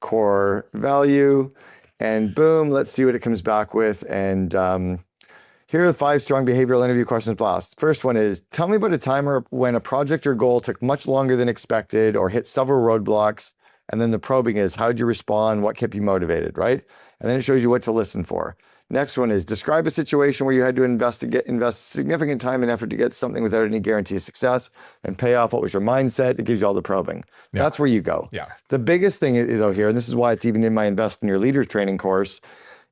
core value. And boom, let's see what it comes back with. And here are the 5 strong behavioral interview questions blast. First one is, tell me about a time when a project or goal took much longer than expected or hit several roadblocks. And then the probing is, how'd you respond? What kept you motivated, right? And then it shows you what to listen for. Next one is, describe a situation where you had to invest significant time and effort to get something without any guarantee of success and pay off. What was your mindset? It gives you all the probing. Yeah. That's where you go. Yeah. The biggest thing though here, and this is why it's even in my Invest in Your Leaders training course,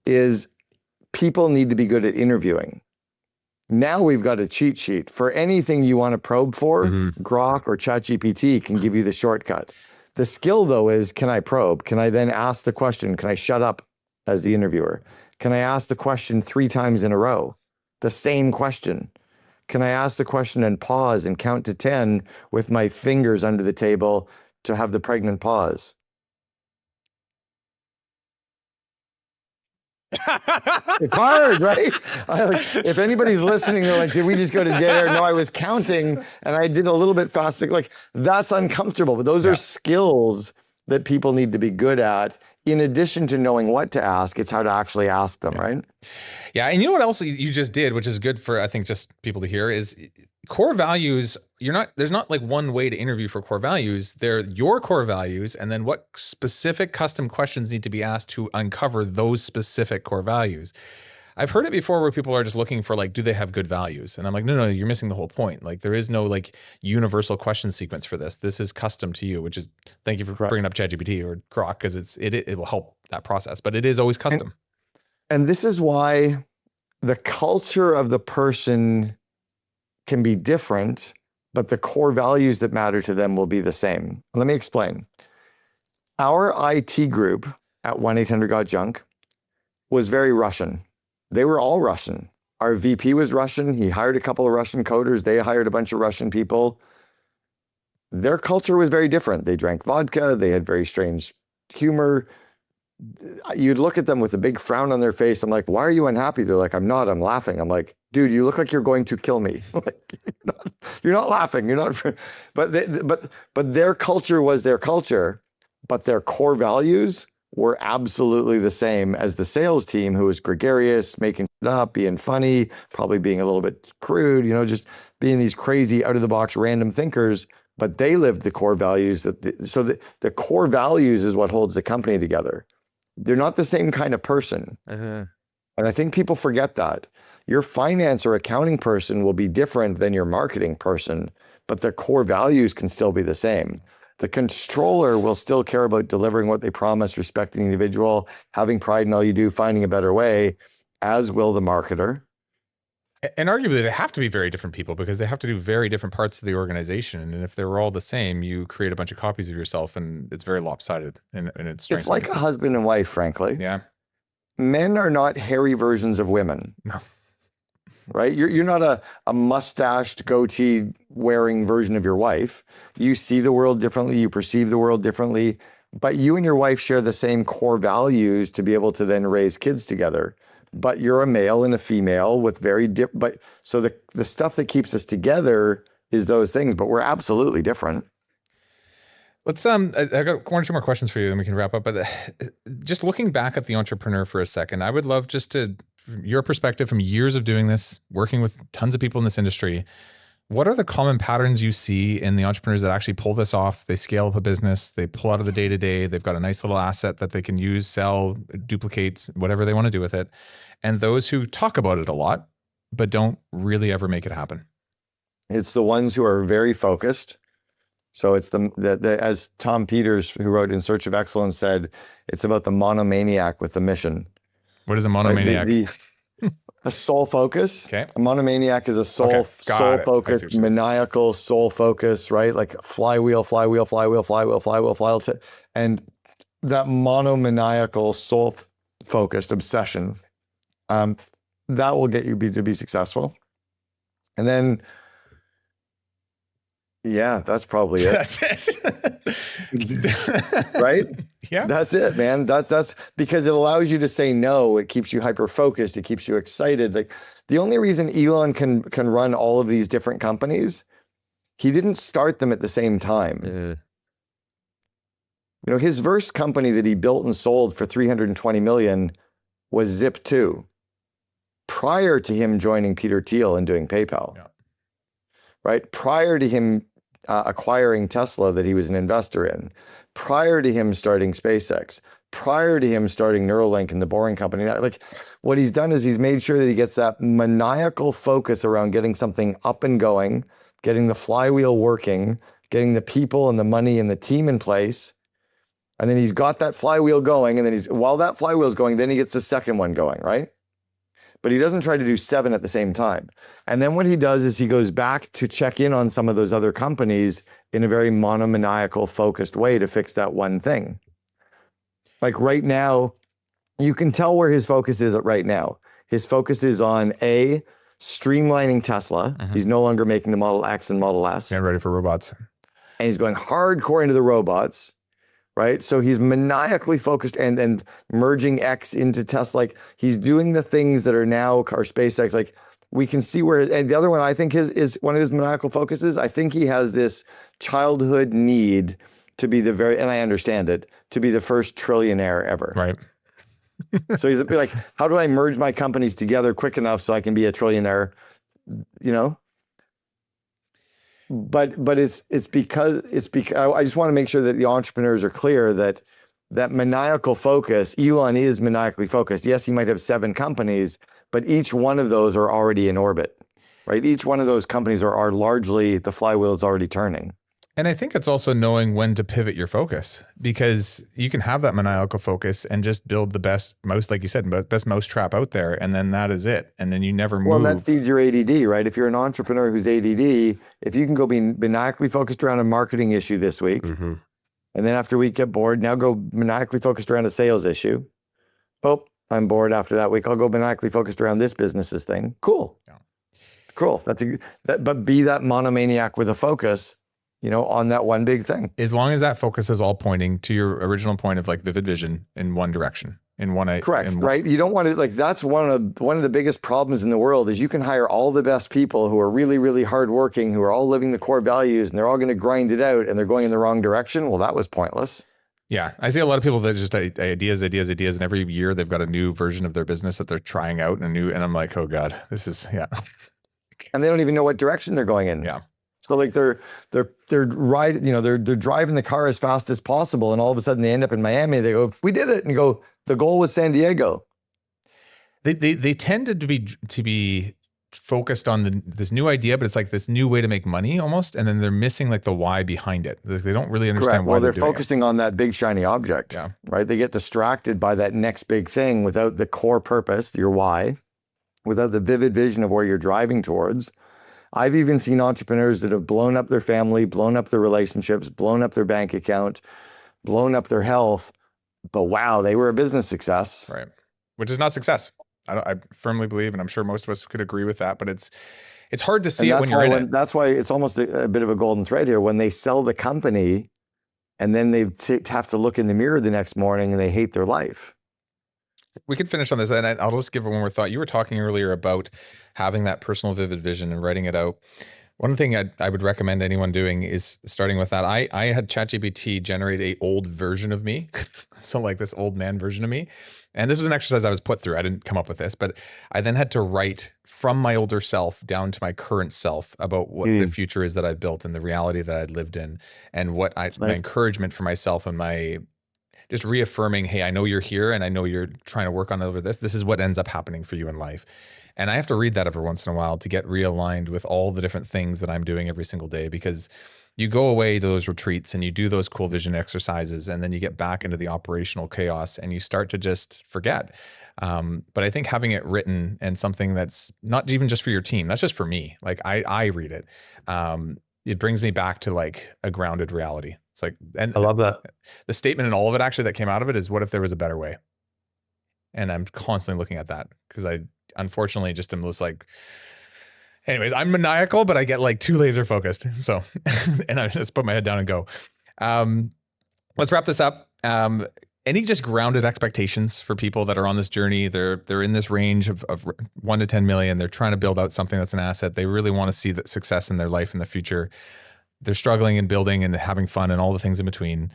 is people need to be good at interviewing. Now we've got a cheat sheet for anything you want to probe for. Grok or ChatGPT can give you the shortcut. The skill though is, can I probe? Can I then ask the question? Can I shut up as the interviewer? Can I ask the question 3 times in a row? The same question. Can I ask the question and pause and count to 10 with my fingers under the table to have the pregnant pause? It's hard, right? If anybody's listening, they're like, did we just go to dead air? No, I was counting and I did a little bit fast. Like, that's uncomfortable, but those are skills that people need to be good at. In addition to knowing what to ask, it's how to actually ask them, right? Yeah. And you know what else you just did, which is good for, I think, just people to hear, is core values. There's not like one way to interview for core values. They're your core values, and then what specific custom questions need to be asked to uncover those specific core values. I've heard it before where people are just looking for like, do they have good values? And I'm like, no, you're missing the whole point. Like, there is no like universal question sequence for this. This is custom to you, which is, thank you for bringing up ChatGPT or Grok, because it will help that process, but it is always custom. And this is why the culture of the person can be different, but the core values that matter to them will be the same. Let me explain. Our IT group at 1-800-GOT-JUNK was very Russian. They were all Russian. Our VP was Russian. He hired a couple of Russian coders. They hired a bunch of Russian people. Their culture was very different. They drank vodka. They had very strange humor. You'd look at them with a big frown on their face. I'm like, why are you unhappy? They're like, I'm not, I'm laughing. I'm like, dude, you look like you're going to kill me. Like, you're not laughing. You're not, but their culture was their culture, but their core values were absolutely the same as the sales team, who was gregarious, making it up, being funny, probably being a little bit crude, just being these crazy out of the box random thinkers, but they lived the core values so the core values is what holds the company together. They're not the same kind of person. And I think people forget that. Your finance or accounting person will be different than your marketing person, but their core values can still be the same. The controller will still care about delivering what they promise, respecting the individual, having pride in all you do, finding a better way, as will the marketer. And arguably, they have to be very different people because they have to do very different parts of the organization. And if they were all the same, you create a bunch of copies of yourself, and it's very lopsided. And it's like a husband and wife, frankly. Yeah. Men are not hairy versions of women. No. Right? You're not a mustached, goatee wearing version of your wife. You see the world differently. You perceive the world differently. But you and your wife share the same core values to be able to then raise kids together. But you're a male and a female with very different. But so the stuff that keeps us together is those things. But we're absolutely different. Let's I got one or two more questions for you, then we can wrap up. But just looking back at the entrepreneur for a second, I would love just your perspective from years of doing this, working with tons of people in this industry. What are the common patterns you see in the entrepreneurs that actually pull this off? They scale up a business, they pull out of the day-to-day, they've got a nice little asset that they can use, sell, duplicate, whatever they want to do with it. And those who talk about it a lot, but don't really ever make it happen. It's the ones who are very focused. So it's the as Tom Peters, who wrote In Search of Excellence, said, it's about the monomaniac with the mission. What is a monomaniac? A soul focus. Okay. A monomaniac is a soul focus, maniacal soul focus, right? Like flywheel. And that monomaniacal soul focused obsession, that will get you to be successful. And then, yeah, that's probably it. That's it. Right? Yeah. That's it, man. That's because it allows you to say no. It keeps you hyper-focused. It keeps you excited. Like, the only reason Elon can run all of these different companies, he didn't start them at the same time. His first company that he built and sold for $320 million was Zip2, prior to him joining Peter Thiel and doing PayPal. Yeah. Right? Prior to him acquiring Tesla that he was an investor in, prior to him starting SpaceX, prior to him starting Neuralink and the Boring Company. Like, what he's done is he's made sure that he gets that maniacal focus around getting something up and going, getting the flywheel working, getting the people and the money and the team in place. And then he's got that flywheel going. And then while that flywheel's going, then he gets the second one going, right? But he doesn't try to do 7 at the same time. And then what he does is he goes back to check in on some of those other companies in a very monomaniacal focused way to fix that one thing. Like right now, you can tell where his focus is right now. His focus is on streamlining Tesla. Mm-hmm. He's no longer making the Model X and Model S. Getting ready for robots. And he's going hardcore into the robots. right? So he's maniacally focused and merging X into Tesla. Like he's doing the things that are now our SpaceX. Like we can see where, and the other one I think is one of his maniacal focuses. I think he has this childhood need to be and I understand it, to be the first trillionaire ever. Right. So he's like, how do I merge my companies together quick enough so I can be a trillionaire, you know? But it's because I just want to make sure that the entrepreneurs are clear that maniacal focus, Elon is maniacally focused. Yes, he might have 7 companies, but each one of those are already in orbit, right? Each one of those companies are largely, the flywheel is already turning. And I think it's also knowing when to pivot your focus, because you can have that maniacal focus and just build the best, most, like you said, best mousetrap out there. And then that is it. And then you never move. Well, that feeds your ADD, right? If you're an entrepreneur who's ADD, if you can go be maniacally focused around a marketing issue this week, and then after a week get bored, now go maniacally focused around a sales issue. Oh, I'm bored after that week. I'll go maniacally focused around this business's thing. Cool. Yeah. Cool. But be that monomaniac with a focus, you know, on that one big thing. As long as that focus is all pointing to your original point of like vivid vision in one direction, correct, right? You don't want to, like, that's one of the biggest problems in the world is you can hire all the best people who are really, really hardworking, who are all living the core values, and they're all going to grind it out, and they're going in the wrong direction. Well, that was pointless. Yeah. I see a lot of people that just ideas, and every year they've got a new version of their business that they're trying out and I'm like, oh God, this is, yeah. And they don't even know what direction they're going in. Yeah. So like they're riding, you know, they're driving the car as fast as possible, and all of a sudden they end up in Miami. They go, "We did it!" And you go, "The goal was San Diego." They tended to be focused on this new idea, but it's like this new way to make money almost, and then they're missing like the why behind it. They don't really understand why. Well, they're focusing on that big shiny object, right? They get distracted by that next big thing without the core purpose, your why, without the vivid vision of where you're driving towards. I've even seen entrepreneurs that have blown up their family, blown up their relationships, blown up their bank account, blown up their health, but wow, they were a business success. Right. Which is not success. I firmly believe, and I'm sure most of us could agree with that, but it's hard to see it when you're in it. That's why it's almost a bit of a golden thread here. When they sell the company and then they have to look in the mirror the next morning and they hate their life. We could finish on this, and I'll just give one more thought. You were talking earlier about having that personal vivid vision and writing it out. One thing I would recommend anyone doing is starting with that. I had ChatGPT generate a old version of me. So like this old man version of me. And this was an exercise I was put through. I didn't come up with this, but I then had to write from my older self down to my current self about what the future is that I built and the reality that I'd lived in, and what my encouragement for myself and my just reaffirming, hey, I know you're here and I know you're trying to work on over this. This is what ends up happening for you in life. And I have to read that every once in a while to get realigned with all the different things that I'm doing every single day, because you go away to those retreats and you do those cool vision exercises, and then you get back into the operational chaos and you start to just forget. But I think having it written and something that's not even just for your team, that's just for me. Like I read it. It brings me back to like a grounded reality. It's like, and I love that. The statement and all of it actually that came out of it is, what if there was a better way? And I'm constantly looking at that because I unfortunately just am just like, anyways, I'm maniacal, but I get like too laser focused. So, and I just put my head down and go. Let's wrap this up. Any just grounded expectations for people that are on this journey? They're in this range of 1 to 10 million. They're trying to build out something that's an asset. They really want to see that success in their life in the future. They're struggling and building and having fun and all the things in between.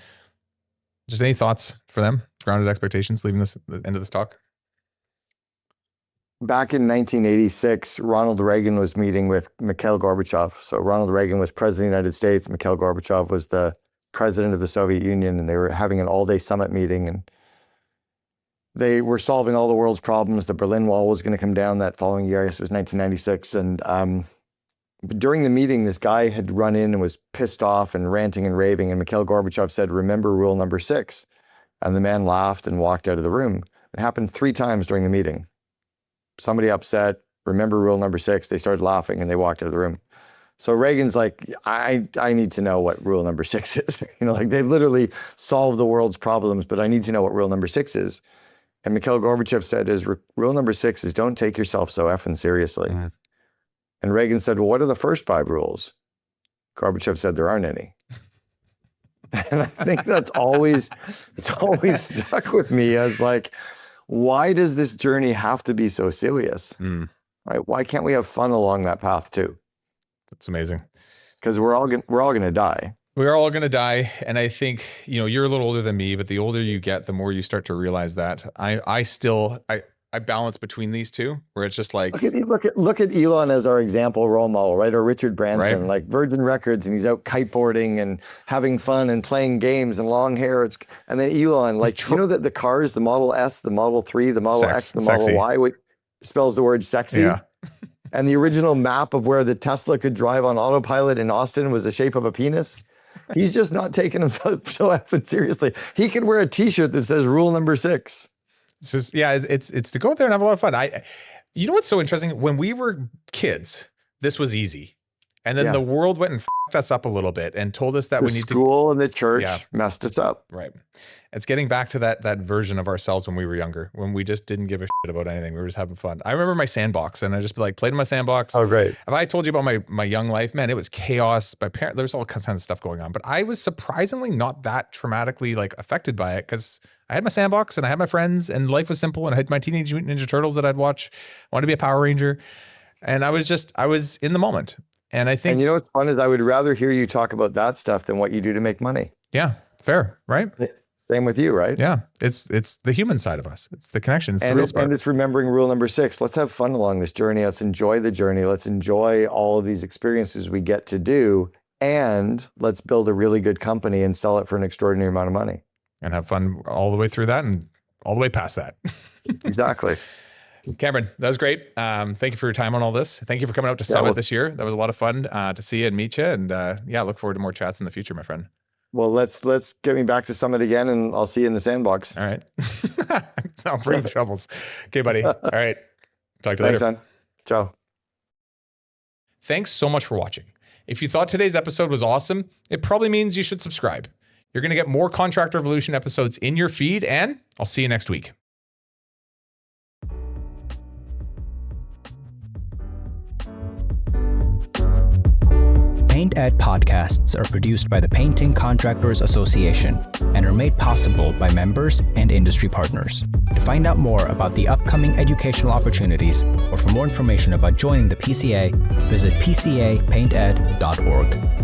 Just any thoughts for them? Grounded expectations, leaving this the end of this talk. Back in 1986, Ronald Reagan was meeting with Mikhail Gorbachev. So Ronald Reagan was president of the United States. Mikhail Gorbachev was the president of the Soviet Union, and they were having an all-day summit meeting, and they were solving all the world's problems. The Berlin Wall was going to come down that following year. I guess it was 1996. And during the meeting, this guy had run in and was pissed off and ranting and raving. And Mikhail Gorbachev said, "Remember rule number 6." And the man laughed and walked out of the room. It happened 3 times during the meeting. Somebody upset, remember rule number 6. They started laughing and they walked out of the room. So Reagan's like, I need to know what rule number 6 is. You know, like they literally solved the world's problems, but I need to know what rule number 6 is. And Mikhail Gorbachev said, rule number 6 is don't take yourself so effing seriously. Mm-hmm. And Reagan said, well, what are the first 5 rules? Gorbachev said, there aren't any. And I think it's always stuck with me as like, why does this journey have to be so serious? Right? Why can't we have fun along that path too? That's amazing. Because we're all going to die. We're all going to die. And I think, you're a little older than me, but the older you get, the more you start to realize that. I balance between these two, where it's just like, look at Elon as our example role model, right? Or Richard Branson, right? Like Virgin Records, and he's out kiteboarding and having fun and playing games and long hair. And then Elon, like, you know that the cars, the Model S, the Model 3, the Model X, the Model Y, spells the word sexy. Yeah. And the original map of where the Tesla could drive on autopilot in Austin was the shape of a penis. He's just not taking himself so effing seriously. He could wear a T-shirt that says rule number 6. It's just, it's to go out there and have a lot of fun. You know what's so interesting? When we were kids, this was easy. And then the world went and fucked us up a little bit and told us that we need to. School and the church messed us up. Right. It's getting back to that version of ourselves when we were younger, when we just didn't give a shit about anything. We were just having fun. I remember my sandbox, and I just played in my sandbox. Oh, great. If I told you about my young life, man, it was chaos. There was all kinds of stuff going on, but I was surprisingly not that traumatically affected by it, because I had my sandbox and I had my friends, and life was simple, and I had my Teenage Mutant Ninja Turtles that I'd watch. I wanted to be a Power Ranger. And I was in the moment. And I think, and you know what's fun is I would rather hear you talk about that stuff than what you do to make money. Yeah, fair, right? Same with you, right? Yeah, it's the human side of us. It's the connection. It's the real part. And it's remembering rule number 6. Let's have fun along this journey. Let's enjoy the journey. Let's enjoy all of these experiences we get to do. And let's build a really good company and sell it for an extraordinary amount of money. And have fun all the way through that and all the way past that. Exactly. Cameron, that was great. Thank you for your time on all this. Thank you for coming out to Summit this year. That was a lot of fun to see you and meet you. And look forward to more chats in the future, my friend. Well, let's get me back to Summit again, and I'll see you in the sandbox. All right. I'll bring the shovels. Okay, buddy. All right. Talk to you later. Thanks, man. Ciao. Thanks so much for watching. If you thought today's episode was awesome, it probably means you should subscribe. You're going to get more Contractor Evolution episodes in your feed, and I'll see you next week. Paint Ed podcasts are produced by the Painting Contractors Association and are made possible by members and industry partners. To find out more about the upcoming educational opportunities or for more information about joining the PCA, visit pcapainted.org.